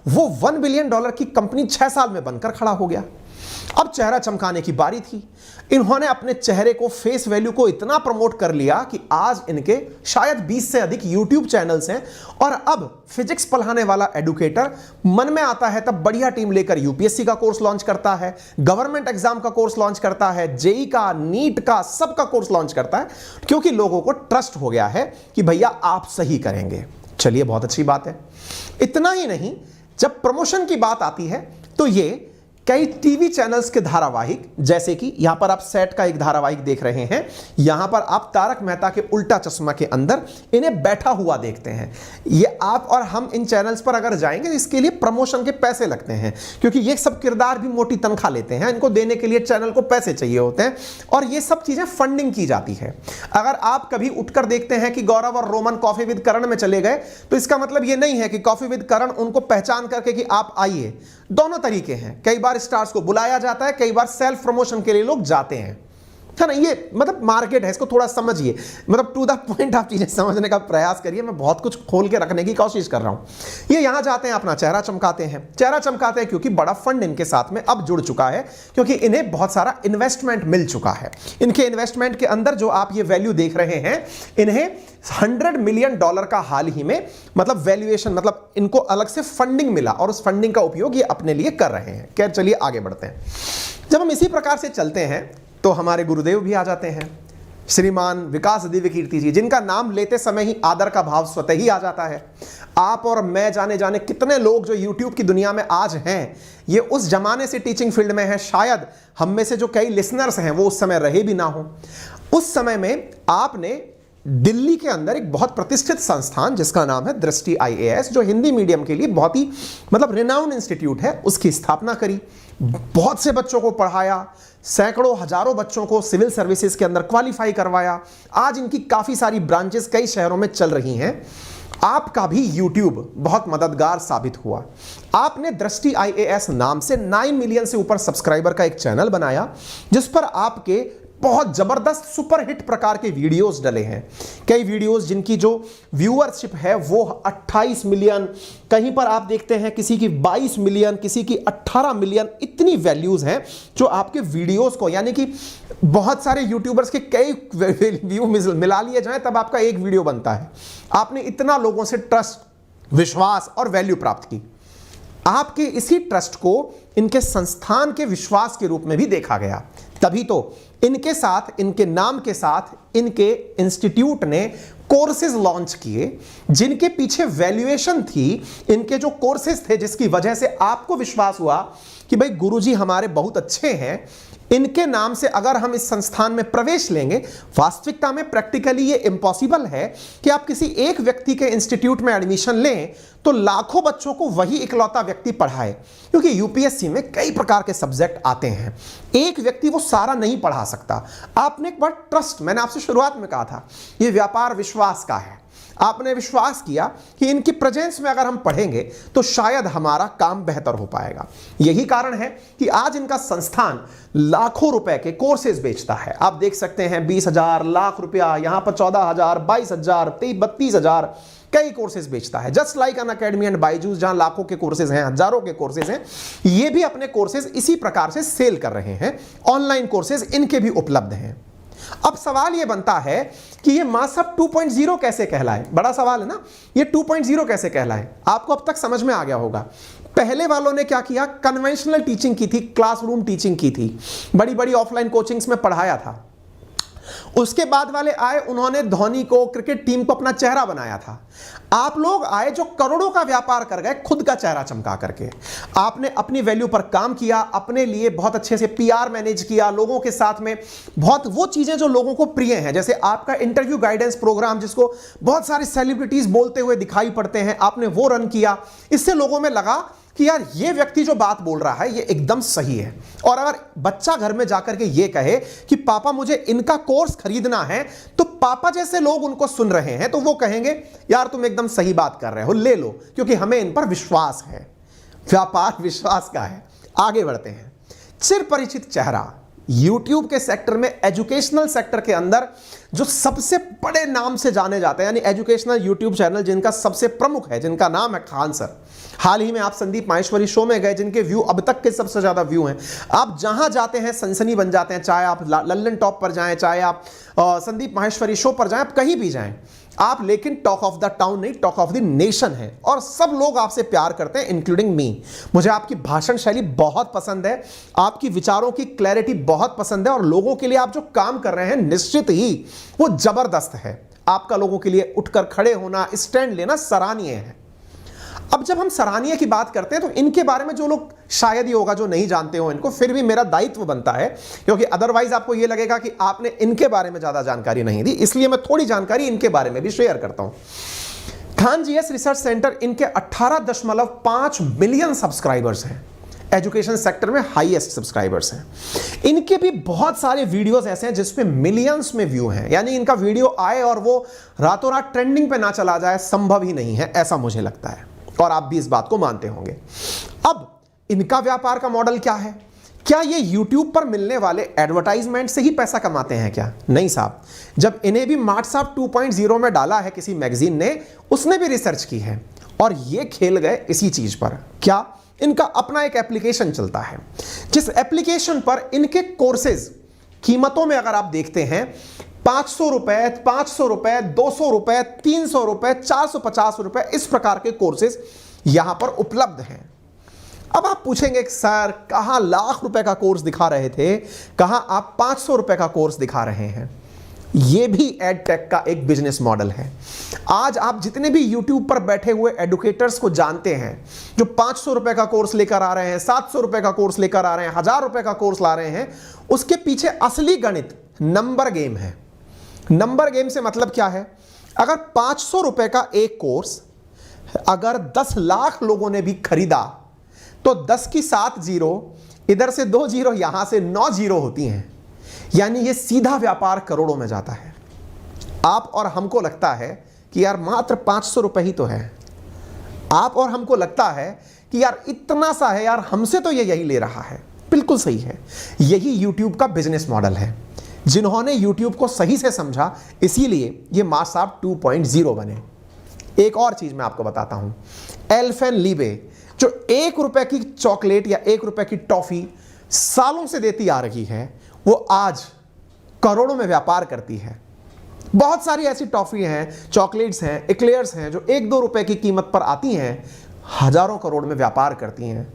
वो $1 बिलियन की कंपनी 6 साल में बनकर खड़ा हो गया। अब चेहरा चमकाने की बारी थी। इन्होंने अपने चेहरे को, फेस वैल्यू को इतना प्रमोट कर लिया कि आज इनके शायद 20 से अधिक YouTube चैनल्स हैं। और अब फिजिक्स पढ़ाने वाला एडुकेटर मन में आता है तब बढ़िया टीम लेकर UPSC का कोर्स लॉन्च करता है, गवर्नमेंट एग्जाम का कोर्स लॉन्च करता है, जेई का, नीट का, सबका कोर्स लॉन्च करता है, क्योंकि लोगों को ट्रस्ट हो गया है कि भैया आप सही करेंगे। चलिए, बहुत अच्छी बात है। इतना ही नहीं, जब प्रमोशन की बात आती है तो ये कई टीवी चैनल्स के धारावाहिक, जैसे कि यहां पर आप सेट का एक धारावाहिक देख रहे हैं, यहां पर आप तारक मेहता के उल्टा चश्मा के अंदर इन्हें बैठा हुआ देखते हैं। ये आप और हम इन चैनल्स पर अगर जाएंगे इसके लिए प्रमोशन के पैसे लगते हैं, क्योंकि ये सब किरदार भी मोटी तनख्वाह लेते हैं, इनको देने के लिए चैनल को पैसे चाहिए होते हैं और ये सब चीजें फंडिंग की जाती है। अगर आप कभी उठकर देखते हैं कि गौरव और रोमन कॉफी विद करण में चले गए, तो इसका मतलब ये नहीं है कि कॉफी विद करण उनको पहचान करके कि आप आइए। दोनों तरीके हैं, कई बार स्टार्स को बुलाया जाता है, कई बार सेल्फ प्रमोशन के लिए लोग जाते हैं, है ना। ये मतलब मार्केट है, इसको थोड़ा समझिए, मतलब टू द पॉइंट आप चीजें समझने का प्रयास करिए। मैं बहुत कुछ खोल के रखने की कोशिश कर रहा हूं। ये यहां जाते हैं, अपना चेहरा चमकाते हैं। चेहरा चमकाते हैं क्योंकि बड़ा फंड इनके साथ में अब जुड़ चुका है, क्योंकि इन्हें बहुत सारा इन्वेस्टमेंट मिल चुका है। इनके इन्वेस्टमेंट के अंदर जो आप ये वैल्यू देख रहे हैं, इन्हें $100 मिलियन का हाल ही में मतलब वैल्यूएशन, मतलब इनको अलग से फंडिंग मिला और उस फंडिंग का उपयोग ये अपने लिए कर रहे हैं। खैर चलिए आगे बढ़ते हैं। जब हम इसी प्रकार से चलते हैं तो हमारे गुरुदेव भी आ जाते हैं, श्रीमान विकास दिव्यकीर्ति जी, जिनका नाम लेते समय ही आदर का भाव स्वतः ही आ जाता है। आप और मैं जाने जाने कितने लोग जो यूट्यूब की दुनिया में आज हैं, ये उस जमाने से टीचिंग फील्ड में हैं। शायद हम में से जो कई लिसनर्स हैं वो उस समय रहे भी ना हो। उस समय में आपने दिल्ली के अंदर एक बहुत प्रतिष्ठित संस्थान जिसका नाम है दृष्टि IAS, जो हिंदी मीडियम के लिए बहुत ही मतलब रिनाउंड इंस्टीट्यूट है, उसकी स्थापना करी। बहुत से बच्चों को पढ़ाया, सैकड़ों हजारों बच्चों को सिविल सर्विसेज के अंदर क्वालिफाई करवाया। आज इनकी काफी सारी ब्रांचेस कई शहरों में चल रही हैं। आपका भी YouTube बहुत मददगार साबित हुआ। आपने दृष्टि IAS नाम से 9 मिलियन से ऊपर सब्सक्राइबर का एक चैनल बनाया, जिस पर आपके बहुत जबरदस्त सुपरहिट प्रकार के वीडियोस डले हैं। कई वीडियोस जिनकी जो व्यूअरशिप है वो 28 मिलियन, कहीं पर आप देखते हैं किसी की 22 मिलियन, किसी की 18 मिलियन, इतनी वैल्यूज हैं जो आपके वीडियोस को, यानी कि बहुत सारे यूट्यूबर्स के कई व्यू मिला लिए जाएं तब आपका एक वीडियो बनता है। आपने इतना लोगों से ट्रस्ट, विश्वास और वैल्यू प्राप्त की। आपके इसी ट्रस्ट को इनके संस्थान के विश्वास के रूप में भी देखा गया। तभी तो इनके साथ, इनके नाम के साथ इनके इंस्टीट्यूट ने कोर्सेज लॉन्च किए, जिनके पीछे वैल्यूएशन थी। इनके जो कोर्सेज थे जिसकी वजह से आपको विश्वास हुआ कि भाई गुरुजी हमारे बहुत अच्छे हैं, इनके नाम से अगर हम इस संस्थान में प्रवेश लेंगे। वास्तविकता में प्रैक्टिकली ये इम्पॉसिबल है कि आप किसी एक व्यक्ति के इंस्टीट्यूट में एडमिशन लें तो लाखों बच्चों को वही इकलौता व्यक्ति पढ़ाए, क्योंकि यूपीएससी में कई प्रकार के सब्जेक्ट आते हैं। एक व्यक्ति वो सारा नहीं पढ़ा सकता। आपने एक बार ट्रस्ट, मैंने आपसे शुरुआत में कहा था, ये व्यापार विश्वास का है। आपने विश्वास किया कि इनकी प्रेजेंस में अगर हम पढ़ेंगे तो शायद हमारा काम बेहतर हो पाएगा। यही कारण है कि आज इनका संस्थान लाखों रुपए के कोर्सेज बेचता है। आप देख सकते हैं 20,000, लाख रुपया, यहां पर 14,000, 22,000, 32,000 कई कोर्सेज बेचता है। Just like Unacademy and Byju's, जहां लाखों के कोर्सेज हैं, हजारों के कोर्सेज हैं, ये भी अपने कोर्सेज इसी प्रकार से सेल कर रहे हैं। ऑनलाइन कोर्सेज इनके भी उपलब्ध हैं। अब सवाल यह बनता है कि ये मासअप 2.0 कैसे कहलाए। बड़ा सवाल है ना, ये 2.0 कैसे कहलाए। आपको अब तक समझ में आ गया होगा। पहले वालों ने क्या किया, कन्वेंशनल टीचिंग की थी, क्लासरूम टीचिंग की थी, बड़ी बड़ी ऑफलाइन कोचिंग्स में पढ़ाया था। उसके बाद वाले आए, उन्होंने धोनी को, क्रिकेट टीम को अपना चेहरा बनाया था। आप लोग आए जो करोड़ों का व्यापार कर गए खुद का चेहरा चमका करके। आपने अपनी वैल्यू पर काम किया, अपने लिए बहुत अच्छे से PR मैनेज किया, लोगों के साथ में बहुत वो चीजें जो लोगों को प्रिय हैं, जैसे आपका इंटरव्यू गाइडेंस प्रोग्राम जिसको बहुत सारे सेलिब्रिटीज बोलते हुए दिखाई पड़ते हैं, आपने वो रन किया। इससे लोगों में लगा कि यार ये व्यक्ति जो बात बोल रहा है ये एकदम सही है। और अगर बच्चा घर में जाकर के ये कहे कि पापा मुझे इनका कोर्स खरीदना है, तो पापा जैसे लोग उनको सुन रहे हैं तो वो कहेंगे यार तुम एकदम सही बात कर रहे हो, ले लो, क्योंकि हमें इन पर विश्वास है। व्यापार विश्वास का है। आगे बढ़ते हैं। चिर परिचित चेहरा, YouTube के सेक्टर में, एजुकेशनल सेक्टर के अंदर जो सबसे बड़े नाम से जाने जाते हैं, यानी एजुकेशनल YouTube चैनल जिनका सबसे प्रमुख है, जिनका नाम है खान सर। हाल ही में आप संदीप माहेश्वरी शो में गए, जिनके व्यू अब तक के सबसे ज्यादा व्यू हैं। आप जहां जाते हैं सनसनी बन जाते हैं, चाहे आप लल्लन टॉप पर जाएं, चाहे आप संदीप माहेश्वरी शो पर जाएं, आप कहीं भी जाएं आप, लेकिन टॉक ऑफ द टाउन नहीं, टॉक ऑफ द नेशन है। और सब लोग आपसे प्यार करते हैं, इंक्लूडिंग मी। मुझे आपकी भाषण शैली बहुत पसंद है, आपकी विचारों की क्लैरिटी बहुत पसंद है, और लोगों के लिए आप जो काम कर रहे हैं निश्चित ही वो जबरदस्त है। आपका लोगों के लिए उठकर खड़े होना, स्टैंड लेना सराहनीय है। अब जब हम सराहनीय की बात करते हैं तो इनके बारे में जो लोग शायद ही होगा जो नहीं जानते हो इनको, फिर भी मेरा दायित्व बनता है, क्योंकि अदरवाइज आपको यह लगेगा कि आपने इनके बारे में ज्यादा जानकारी नहीं दी, इसलिए मैं थोड़ी जानकारी इनके बारे में भी शेयर करता हूं। खान जीएस रिसर्च सेंटर, इनके 18.5 मिलियन सब्सक्राइबर्स हैं, एजुकेशन सेक्टर में हाईएस्ट सब्सक्राइबर्स हैं। इनके भी बहुत सारे वीडियोस ऐसे हैं जिसमें मिलियंस में व्यू हैं, यानी इनका वीडियो आए और वो रातों रात ट्रेंडिंग पे ना चला जाए संभव ही नहीं है, ऐसा मुझे लगता है, और आप भी इस बात को मानते होंगे। अब इनका व्यापार का मॉडल क्या है? क्या ये YouTube पर मिलने वाले एडवर्टाइजमेंट से ही पैसा कमाते हैं क्या? नहीं साहब, जब इन्हें भी व्हाट्सएप 2.0 में डाला है किसी मैगजीन ने, उसने भी रिसर्च की है और ये खेल गए इसी चीज पर। क्या? इनका अपना एक एप्लीकेशन चलता है, जिस एप्लीकेशन पर इनके कोर्सेज कीमतों में अगर आप देखते हैं 500 रुपए, 500 रुपए, 200 रुपए, 300 रुपए, 450 रुपए, इस प्रकार के कोर्सेज यहां पर उपलब्ध हैं। अब आप पूछेंगे सर कहां लाख रुपए का कोर्स दिखा रहे थे, कहां आप 500 रुपए का कोर्स दिखा रहे हैं? यह भी एडटेक का एक बिजनेस मॉडल है। आज आप जितने भी YouTube पर बैठे हुए एडुकेटर्स को जानते हैं, जो 500 रुपए का कोर्स लेकर आ रहे हैं, 700 रुपए का कोर्स लेकर आ रहे हैं, 1000 रुपए का कोर्स ला रहे हैं, उसके पीछे असली गणित नंबर गेम है। नंबर गेम से मतलब क्या है? अगर 500 रुपए का एक कोर्स अगर 10 लाख लोगों ने भी खरीदा तो 10 की 7 जीरो, इधर से 2 जीरो, यहां से 9 जीरो होती हैं, यानी ये सीधा व्यापार करोड़ों में जाता है। आप और हमको लगता है कि यार मात्र 500 रुपए ही तो है, आप और हमको लगता है कि यार इतना सा है, यार हमसे तो ये यही ले रहा है। बिल्कुल सही है, यही YouTube का बिजनेस मॉडल है। जिन्होंने YouTube को सही से समझा, इसीलिए ये मासाब 2.0 बने। एक और चीज मैं आपको बताता हूं, एल्पेनलीबे जो 1 रुपए की चॉकलेट या 1 रुपए की टॉफी सालों से देती आ रही है, वो आज करोड़ों में व्यापार करती है। बहुत सारी ऐसी टॉफी हैं, चॉकलेट्स हैं, एक्लेयर्स हैं जो 1-2 रुपए की कीमत पर आती हैं, हजारों करोड़ में व्यापार करती हैं।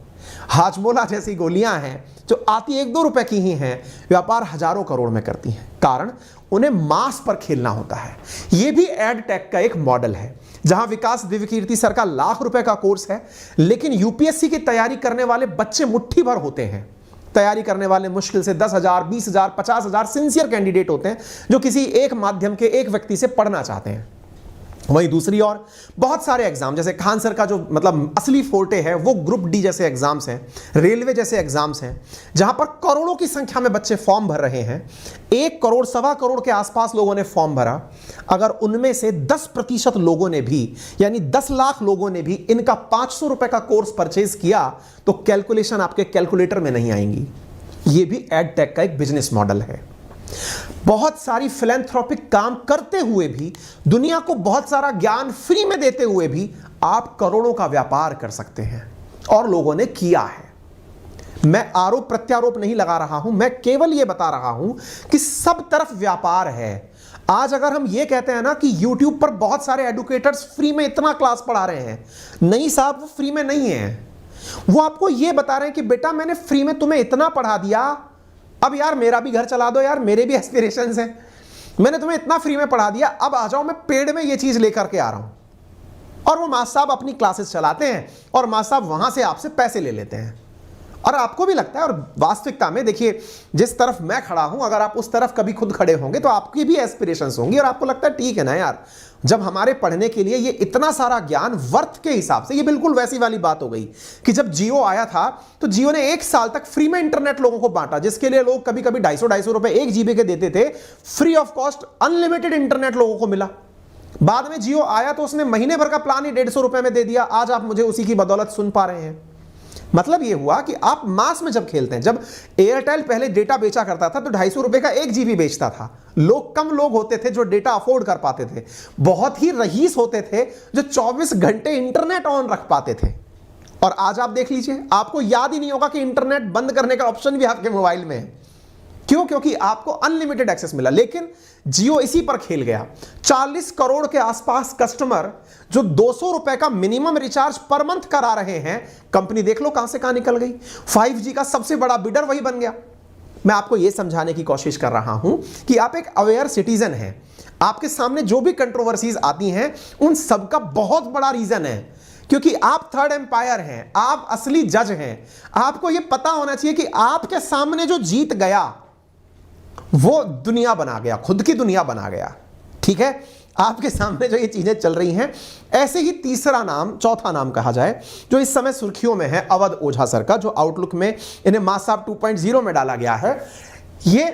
हाजमोला जैसी गोलियां हैं जो आती 1-2 रुपए की ही हैं, व्यापार हजारों करोड़ में करती हैं। कारण उन्हें मास पर खेलना होता है। यह भी एड टेक का एक मॉडल है, जहां विकास दिव्यकीर्ति सर का लाख रुपए का कोर्स है, लेकिन यूपीएससी की तैयारी करने वाले बच्चे मुट्ठी भर होते हैं। तैयारी करने वाले मुश्किल से 10,000, 20,000, 50,000 सिंसियर कैंडिडेट होते हैं जो किसी एक माध्यम के एक व्यक्ति से पढ़ना चाहते हैं। वहीं दूसरी ओर बहुत सारे एग्जाम, जैसे खान सर का जो मतलब असली फोर्टे है वो ग्रुप डी जैसे एग्जाम्स हैं, रेलवे जैसे एग्जाम्स हैं, जहां पर करोड़ों की संख्या में बच्चे फॉर्म भर रहे हैं। 1 करोड़, 1.25 करोड़ के आसपास लोगों ने फॉर्म भरा। अगर उनमें से 10% लोगों ने भी, यानी 10 लाख लोगों ने भी इनका 500 रुपए का कोर्स परचेज किया, तो कैलकुलेशन आपके कैलकुलेटर में नहीं आएंगी। यह भी एड टेक का एक बिजनेस मॉडल है। बहुत सारी फिलैंथ्रोपिक काम करते हुए भी, दुनिया को बहुत सारा ज्ञान फ्री में देते हुए भी आप करोड़ों का व्यापार कर सकते हैं, और लोगों ने किया है। मैं आरोप प्रत्यारोप नहीं लगा रहा हूं, मैं केवल यह बता रहा हूं कि सब तरफ व्यापार है। आज अगर हम यह कहते हैं ना कि YouTube पर बहुत सारे एडुकेटर्स फ्री में इतना क्लास पढ़ा रहे हैं, नहीं साहब, वो फ्री में नहीं है। वो आपको यह बता रहे हैं कि बेटा मैंने फ्री में तुम्हें इतना पढ़ा दिया, अब यार मेरा भी घर चला दो, यार मेरे भी एस्पिरेशंस हैं, मैंने तुम्हें इतना फ्री में पढ़ा दिया, अब आ जाओ मैं पेड में ये चीज लेकर के आ रहा हूं। और वो मास्टर साहब अपनी क्लासेस चलाते हैं और मास्टर साहब वहां से आपसे पैसे ले लेते हैं। और आपको भी लगता है, और वास्तविकता में देखिए जिस तरफ मैं खड़ा हूं, अगर आप उस तरफ कभी खुद खड़े होंगे तो आपकी भी एस्पिरेशंस होंगी, और आपको लगता है ठीक है ना यार, जब हमारे पढ़ने के लिए ये इतना सारा ज्ञान वर्थ के हिसाब से, ये बिल्कुल वैसी वाली बात हो गई कि जब जियो आया था तो जियो ने 1 साल तक फ्री में इंटरनेट लोगों को बांटा, जिसके लिए लोग कभी कभी 250 रुपए 1 GB के देते थे। Free of cost unlimited internet लोगों को मिला। बाद में जियो आया तो उसने महीने भर का प्लान ही 150 रुपए में दे दिया। आज आप मुझे उसी की बदौलत सुन पा रहे हैं। मतलब यह हुआ कि आप मास में जब खेलते हैं, जब एयरटेल पहले डेटा बेचा करता था तो 250 रुपए का 1 GB बेचता था। कम लोग होते थे जो डेटा अफोर्ड कर पाते थे, बहुत ही रईस होते थे जो 24 घंटे इंटरनेट ऑन रख पाते थे। और आज आप देख लीजिए, आपको याद ही नहीं होगा कि इंटरनेट बंद करने का ऑप्शन भी आपके मोबाइल में है। क्यों? क्योंकि आपको अनलिमिटेड एक्सेस मिला। लेकिन जियो इसी पर खेल गया। 40 करोड़ के आसपास कस्टमर जो 200 रुपए का मिनिमम रिचार्ज पर मंथ करा रहे हैं, कंपनी देख लो कहां से कहां निकल गई। 5G का सबसे बड़ा बिडर वही बन गया। मैं आपको यह समझाने की कोशिश कर रहा हूं कि आप एक अवेयर सिटीजन हैं। आपके सामने जो भी कंट्रोवर्सीज आती हैं, उन सबका बहुत बड़ा रीजन है क्योंकि आप थर्ड एम्पायर हैं, आप असली जज हैं। आपको यह पता होना चाहिए कि आपके सामने जो जीत गया वो दुनिया बना गया, खुद की दुनिया बना गया। ठीक है, आपके सामने जो ये चीजें चल रही हैं। ऐसे ही तीसरा नाम, चौथा नाम कहा जाए, जो इस समय सुर्खियों में है, अवध ओझा सर का, जो आउटलुक में इन्हें मास साहब 2.0 में डाला गया है। ये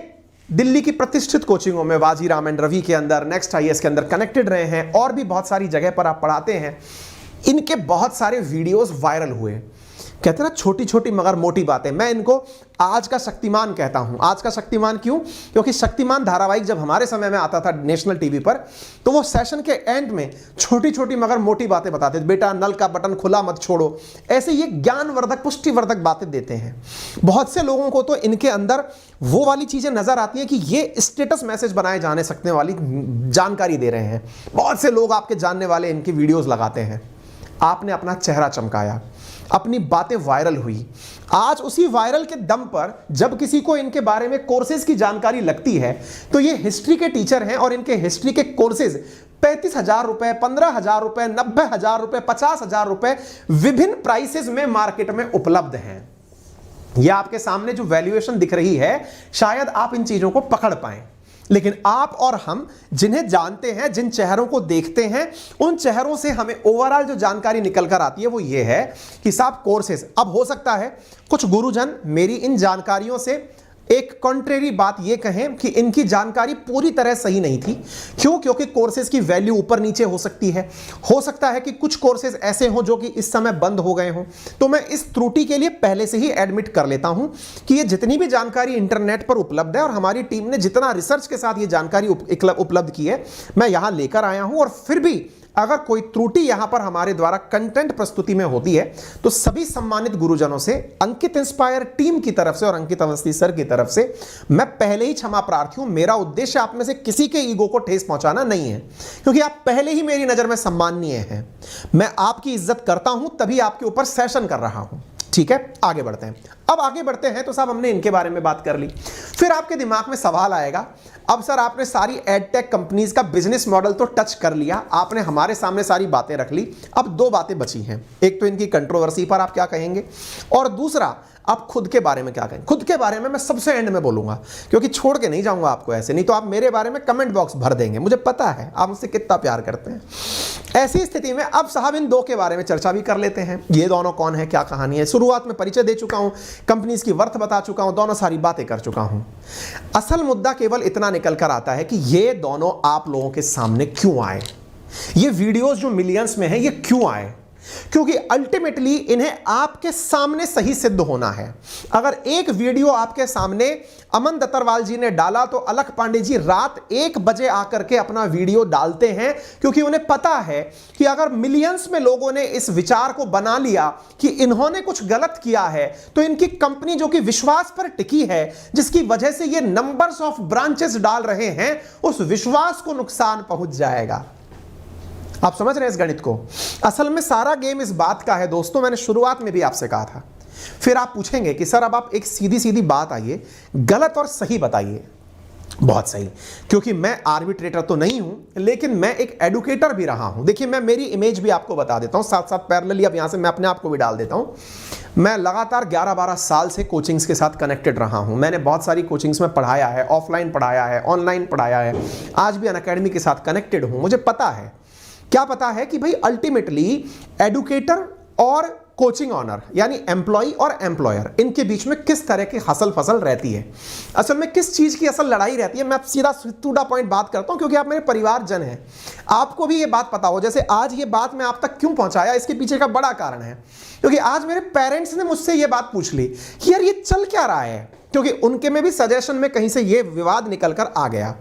दिल्ली की प्रतिष्ठित कोचिंगों में, वाजीराम एंड रवि के अंदर, नेक्स्ट आईएएस के अंदर कनेक्टेड रहे हैं, और भी बहुत सारी जगह पर आप पढ़ाते हैं। इनके बहुत सारे वीडियोस वायरल हुए। कहते हैं ना, छोटी छोटी मगर मोटी बातें। मैं इनको आज का शक्तिमान कहता हूं। आज का शक्तिमान क्यों? क्योंकि शक्तिमान धारावाहिक जब हमारे समय में आता था नेशनल टीवी पर, तो वो सेशन के एंड में छोटी छोटी मगर मोटी बातें बताते थे। बेटा नल का बटन खुला मत छोड़ो, ऐसे ये ज्ञानवर्धक, पुष्टिवर्धक बातें देते हैं। बहुत से लोगों को तो इनके अंदर वो वाली चीजें नजर आती हैं कि ये स्टेटस मैसेज बनाए जाने सकने वाली जानकारी दे रहे हैं। बहुत से लोग आपके जानने वाले इनकी वीडियोज लगाते हैं। आपने अपना चेहरा चमकाया, अपनी बातें वायरल हुई। आज उसी वायरल के दम पर जब किसी को इनके बारे में कोर्सेज की जानकारी लगती है, तो ये हिस्ट्री के टीचर हैं और इनके हिस्ट्री के कोर्सेज 35,000 रुपए, 15,000 रुपए, 90,000 रुपए, 50,000 रुपए विभिन्न प्राइसेस में मार्केट में उपलब्ध हैं। यह आपके सामने जो वैल्यूएशन दिख रही है, शायद आप इन चीजों को पकड़ पाएं, लेकिन आप और हम जिन्हें जानते हैं, जिन चेहरों को देखते हैं, उन चेहरों से हमें ओवरऑल जो जानकारी निकल कर आती है वो ये है कि साहब कोर्सेज। अब हो सकता है कुछ गुरुजन मेरी इन जानकारियों से एक कॉन्ट्रेरी बात ये कहें कि इनकी जानकारी पूरी तरह सही नहीं थी। क्यों? क्योंकि कोर्सेज की वैल्यू ऊपर नीचे हो सकती है। हो सकता है कि कुछ कोर्सेज ऐसे हों जो कि इस समय बंद हो गए हों। तो मैं इस त्रुटि के लिए पहले से ही एडमिट कर लेता हूं कि ये जितनी भी जानकारी इंटरनेट पर उपलब्ध है और हमारी टीम ने जितना रिसर्च के साथ ये जानकारी उपलब्ध की है, मैं यहां लेकर आया हूं। और फिर भी अगर कोई त्रुटि यहां पर हमारे द्वारा कंटेंट प्रस्तुति में होती है, तो सभी सम्मानित गुरुजनों से, अंकित इंस्पायर टीम की तरफ से और अंकित अवस्थी सर की तरफ से मैं पहले ही क्षमा प्रार्थी हूं। मेरा उद्देश्य आप में से किसी के ईगो को ठेस पहुंचाना नहीं है, क्योंकि आप पहले ही मेरी नजर में सम्माननीय हैं। मैं आपकी इज्जत करता हूं, तभी आपके ऊपर सेशन कर रहा हूं। ठीक है, आगे बढ़ते हैं। अब आगे बढ़ते हैं तो साहब हमने इनके बारे में बात कर ली। फिर आपके दिमाग में सवाल आएगा, अब सर आपने सारी एडटेक कंपनीज का बिजनेस मॉडल तो टच कर लिया, आपने हमारे सामने सारी बातें रख ली, अब दो बातें बची हैं। एक तो इनकी कंट्रोवर्सी पर आप क्या कहेंगे, और दूसरा आप खुद के बारे में क्या कहेंगे। खुद के बारे में मैं सबसे एंड में बोलूंगा, क्योंकि छोड़ के नहीं जाऊंगा आपको ऐसे, नहीं तो आप मेरे बारे में कमेंट बॉक्स भर देंगे। मुझे पता है आप मुझसे कितना प्यार करते हैं। ऐसी स्थिति में अब साहब इन दो के बारे में चर्चा भी कर लेते हैं। ये दोनों कौन है, क्या कहानी है। शुरुआत में परिचय दे चुका हूं, कंपनीज की वर्थ बता चुका हूं, दोनों सारी बातें कर चुका हूं। असल मुद्दा केवल इतना निकल कर आता है कि ये दोनों आप लोगों के सामने क्यों आए, ये वीडियोस जो मिलियंस में है ये क्यों आए। क्योंकि अल्टीमेटली इन्हें आपके सामने सही सिद्ध होना है। अगर एक वीडियो आपके सामने अमन दत्तरवाल जी ने डाला, तो अलख पांडे जी रात 1 बजे आकर के अपना वीडियो डालते हैं, क्योंकि उन्हें पता है कि अगर मिलियंस में लोगों ने इस विचार को बना लिया कि इन्होंने कुछ गलत किया है, तो इनकी कंपनी जो कि विश्वास पर टिकी है, जिसकी वजह से ये नंबर्स ऑफ ब्रांचेस डाल रहे हैं, उस विश्वास को नुकसान पहुंच जाएगा। आप समझ रहे हैं इस गणित को। असल में सारा गेम इस बात का है दोस्तों, मैंने शुरुआत में भी आपसे कहा था। फिर आप पूछेंगे कि सर अब आप एक सीधी सीधी बात आइए, गलत और सही बताइए। बहुत सही, क्योंकि मैं आर्बिट्रेटर तो नहीं हूं, लेकिन मैं एक एडुकेटर भी रहा हूं। देखिए, मैं मेरी इमेज भी आपको बता देता हूं, साथ साथ पैरेलली अब यहां से मैं अपने आप को भी डाल देता हूं। मैं लगातार 11-12 साल से कोचिंग्स के साथ कनेक्टेड रहा हूं। मैंने बहुत सारी कोचिंग्स में पढ़ाया है, ऑफलाइन पढ़ाया है, ऑनलाइन पढ़ाया है, आज भी अनअकैडमी के साथ कनेक्टेड हूं। मुझे पता है, क्या पता है कि भाई अल्टीमेटली एडुकेटर और कोचिंग ऑनर यानी एम्प्लॉय और एम्प्लॉयर, इनके बीच में किस तरह की हसल फसल रहती है, असल में किस चीज की असल लड़ाई रहती है। मैं सीधा टू द पॉइंट बात करता हूं, क्योंकि आप मेरे परिवारजन हैं, आपको भी ये बात पता हो। जैसे आज ये बात मैं आप तक क्यों पहुंचाया, इसके पीछे का बड़ा कारण है, क्योंकि आज मेरे पेरेंट्स ने मुझसे ये बात पूछ ली कि यार ये चल क्या रहा है, क्योंकि उनके में भी सजेशन में कहीं से ये विवाद निकल कर आ गया।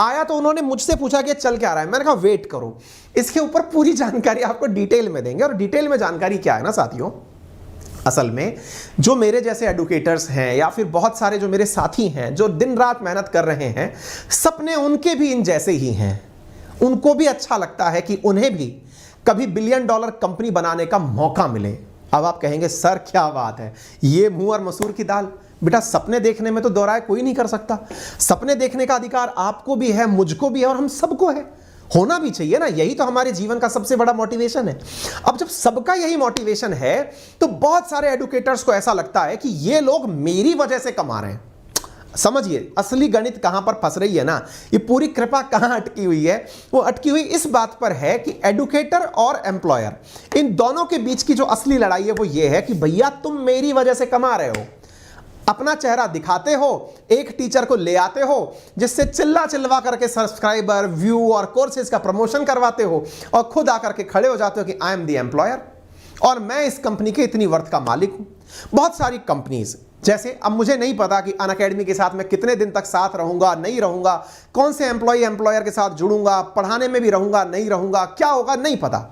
आया तो उन्होंने मुझसे पूछा कि चल क्या रहा है। मैंने कहा वेट करो, इसके ऊपर पूरी जानकारी आपको डिटेल में देंगे। और डिटेल में जानकारी क्या है ना साथियों, असल में जो मेरे जैसे एडुकेटर्स हैं या फिर बहुत सारे जो मेरे साथी हैं जो दिन रात मेहनत कर रहे हैं, सपने उनके भी इन जैसे ही हैं। उनको भी अच्छा लगता है कि उन्हें भी कभी $1 बिलियन कंपनी बनाने का मौका मिले। अब आप कहेंगे सर क्या बात है, ये मुंह और मसूर की दाल। बेटा, सपने देखने में तो दोहराए कोई नहीं कर सकता। सपने देखने का अधिकार आपको भी है, मुझको भी है, और हम सबको है। होना भी चाहिए ना, यही तो हमारे जीवन का सबसे बड़ा मोटिवेशन है। अब जब सबका यही मोटिवेशन है तो बहुत सारे एडुकेटर्स को ऐसा लगता है कि ये लोग मेरी वजह से कमा रहे हैं। समझिए असली गणित कहां पर फंस रही है ना, ये पूरी कृपा कहां अटकी हुई है। वो अटकी हुई इस बात पर है कि एडुकेटर और एम्प्लॉयर, इन दोनों के बीच की जो असली लड़ाई है वो ये है कि भैया तुम मेरी वजह से कमा रहे हो, अपना चेहरा दिखाते हो, एक टीचर को ले आते हो जिससे चिल्ला चिल्ला करके सब्सक्राइबर, व्यू और कोर्सेज का प्रमोशन करवाते हो, और खुद आकर के खड़े हो जाते हो कि आई एम द एम्प्लॉयर और मैं इस कंपनी के इतनी वर्थ का मालिक हूं। बहुत सारी कंपनीज, जैसे अब मुझे नहीं पता कि अनअकैडमी के साथ मैं कितने दिन तक साथ रहूंगा, नहीं रहूंगा, कौन से एम्प्लॉयर के साथ जुड़ूंगा, पढ़ाने में भी रहूंगा, नहीं रहूंगा, क्या होगा नहीं पता,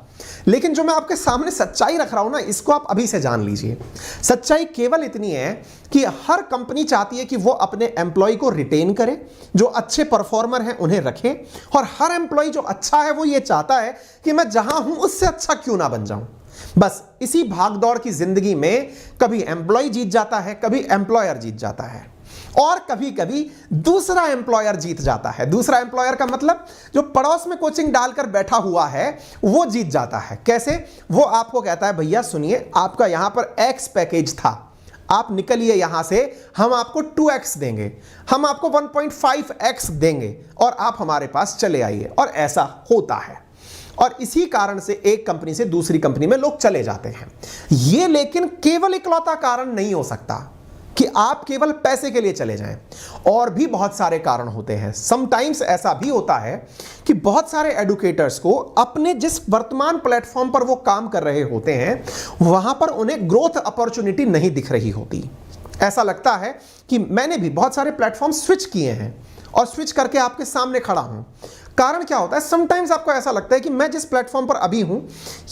लेकिन जो मैं आपके सामने सच्चाई रख रहा हूं ना, इसको आप अभी से जान लीजिए। सच्चाई केवल इतनी है कि हर कंपनी चाहती है कि वो अपने एम्प्लॉय को रिटेन करे, जो अच्छे परफॉर्मर हैं उन्हें रखे, और हर एम्प्लॉय जो अच्छा है वो ये चाहता है कि मैं जहां हूं उससे अच्छा क्यों ना बन जाऊं। बस इसी भागदौड़ की जिंदगी में कभी एम्प्लॉय जीत जाता है, कभी एम्प्लॉयर जीत जाता है, और कभी कभी दूसरा एम्प्लॉयर जीत जाता है। दूसरा एम्प्लॉयर का मतलब जो पड़ोस में कोचिंग डालकर बैठा हुआ है वो जीत जाता है। कैसे? वो आपको कहता है भैया सुनिए, आपका यहां पर एक्स पैकेज था, आप निकलिए यहां से, हम आपको 2x देंगे, हम आपको 1.5x देंगे, और आप हमारे पास चले आइए। और ऐसा होता है, और इसी कारण से एक कंपनी से दूसरी कंपनी में लोग चले जाते हैं। यह लेकिन केवल इकलौता कारण नहीं हो सकता कि आप केवल पैसे के लिए चले जाएं, और भी बहुत सारे कारण होते हैं। समटाइम्स ऐसा भी होता है कि बहुत सारे एडुकेटर्स को अपने जिस वर्तमान प्लेटफॉर्म पर वो काम कर रहे होते हैं वहां पर उन्हें ग्रोथ अपॉर्चुनिटी नहीं दिख रही होती। ऐसा लगता है कि मैंने भी बहुत सारे प्लेटफॉर्म स्विच किए हैं और स्विच करके आपके सामने खड़ा हूं। कारण क्या होता है, समटाइम्स आपको ऐसा लगता है कि मैं जिस प्लेटफॉर्म पर अभी हूं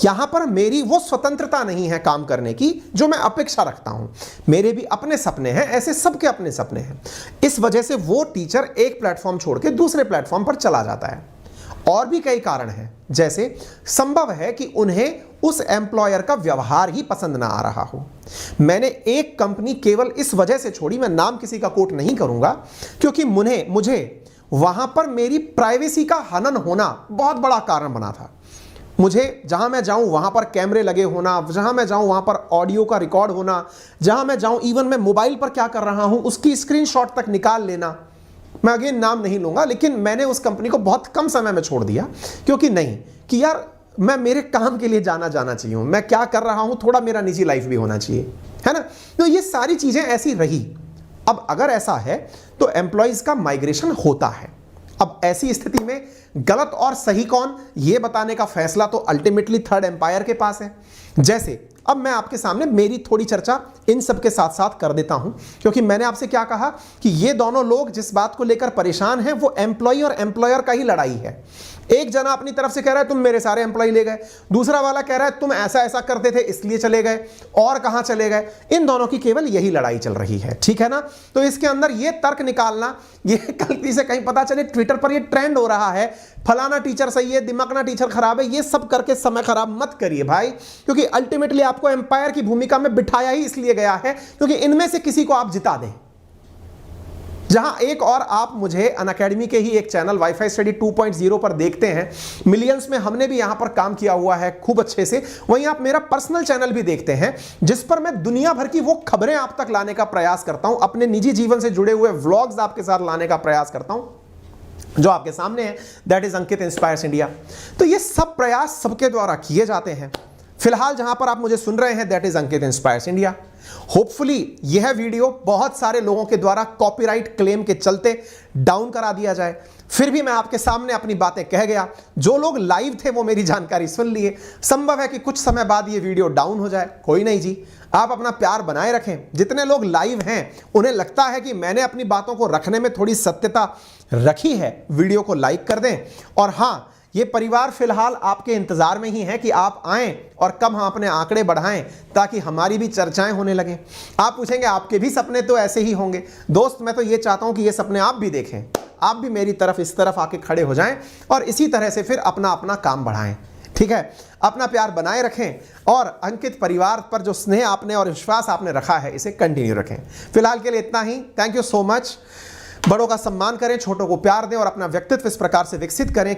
यहां पर मेरी वो स्वतंत्रता नहीं है काम करने की जो मैं अपेक्षा रखता हूं। मेरे भी अपने सपने हैं, ऐसे सबके अपने सपने हैं। इस वजह से वो टीचर एक प्लेटफॉर्म छोड़ के दूसरे प्लेटफॉर्म पर चला जाता है। और भी कई कारण हैं, जैसे संभव है कि उन्हें उस एम्प्लॉयर का व्यवहार ही पसंद ना आ रहा हो। मैंने एक कंपनी केवल इस वजह से छोड़ी, मैं नाम किसी का कोट नहीं करूंगा, क्योंकि मुझे वहां पर मेरी प्राइवेसी का हनन होना बहुत बड़ा कारण बना था। मुझे जहां मैं जाऊं वहां पर कैमरे लगे होना, जहां मैं जाऊं वहां पर ऑडियो का रिकॉर्ड होना, जहां मैं जाऊं इवन मैं मोबाइल पर क्या कर रहा हूं उसकी स्क्रीनशॉट तक निकाल लेना। मैं अगेन नाम नहीं लूंगा, लेकिन मैंने उस कंपनी को बहुत कम समय में छोड़ दिया, क्योंकि नहीं कि यार मैं मेरे काम के लिए जाना चाहिए, मैं क्या कर रहा हूं थोड़ा मेरा निजी लाइफ भी होना चाहिए, है ना। तो ये सारी चीजें ऐसी रही। अब अगर ऐसा है तो एम्प्लॉइज का माइग्रेशन होता है। अब ऐसी स्थिति में गलत और सही कौन, ये बताने का फैसला तो अल्टीमेटली थर्ड एम्पायर के पास है। जैसे अब मैं आपके सामने मेरी थोड़ी चर्चा इन सब के साथ साथ कर देता हूं, क्योंकि मैंने आपसे क्या कहा कि ये दोनों लोग जिस बात को लेकर परेशान हैं वो एम्प्लॉय और एम्प्लॉयर का ही लड़ाई है। एक जना अपनी तरफ से कह रहा है तुम मेरे सारे एम्प्लॉय ले गए, दूसरा वाला कह रहा है तुम ऐसा ऐसा करते थे इसलिए चले गए, और कहां चले गए। इन दोनों की केवल यही लड़ाई चल रही है, ठीक है ना। तो इसके अंदर ये तर्क निकालना, ये गलती से कहीं पता चले ट्विटर पर ये ट्रेंड हो रहा है फलाना टीचर सही है, दिमागना टीचर खराब है, ये सब करके समय खराब मत करिए भाई, क्योंकि अल्टीमेटली आपको एम्पायर की भूमिका में बिठाया ही इसलिए गया है क्योंकि इनमें से किसी को आप जिता दें। जहां एक और आप मुझे अनअकैडमी के ही एक चैनल वाईफाई स्टडी 2.0 पर देखते हैं, मिलियंस में हमने भी यहां पर काम किया हुआ है खूब अच्छे से। वहीं आप मेरा पर्सनल चैनल भी देखते हैं जिस पर मैं दुनिया भर की वो खबरें आप तक लाने का प्रयास करता हूं, अपने निजी जीवन से जुड़े हुए व्लॉग्स आपके साथ लाने का प्रयास करता हूं जो आपके सामने है, that is Ankit inspires India. तो ये सब प्रयास सबके द्वारा किए जाते हैं। फिलहाल जहां पर आप मुझे सुन रहे हैं that is Ankit inspires India. Hopefully यह वीडियो बहुत सारे लोगों के द्वारा कॉपीराइट क्लेम के चलते डाउन करा दिया जाए, फिर भी मैं आपके सामने अपनी बातें कह गया। जो लोग लाइव थे वो मेरी जानकारी सुन लिए। संभव है कि कुछ समय बाद ये वीडियो डाउन हो जाए, कोई नहीं जी, आप अपना प्यार बनाए रखें। जितने लोग लाइव हैं उन्हें लगता है कि मैंने अपनी बातों को रखने में थोड़ी सत्यता रखी है, वीडियो को लाइक कर दें। और हाँ, ये परिवार फिलहाल आपके इंतजार में ही है कि आप आएं और कब हम अपने आंकड़े बढ़ाएं ताकि हमारी भी चर्चाएं होने लगें। आप पूछेंगे आपके भी सपने तो ऐसे ही होंगे। दोस्त, मैं तो ये चाहता हूं कि ये सपने आप भी देखें, आप भी मेरी तरफ इस तरफ आके खड़े हो जाएं और इसी तरह से फिर अपना अपना काम बढ़ाएं, ठीक है। अपना प्यार बनाए रखें और अंकित परिवार पर जो स्नेह आपने और विश्वास आपने रखा है इसे कंटिन्यू रखें। फिलहाल के लिए इतना ही। Thank you so much. बड़ों का सम्मान करें, छोटों को प्यार दें और अपना व्यक्तित्व इस प्रकार से विकसित करें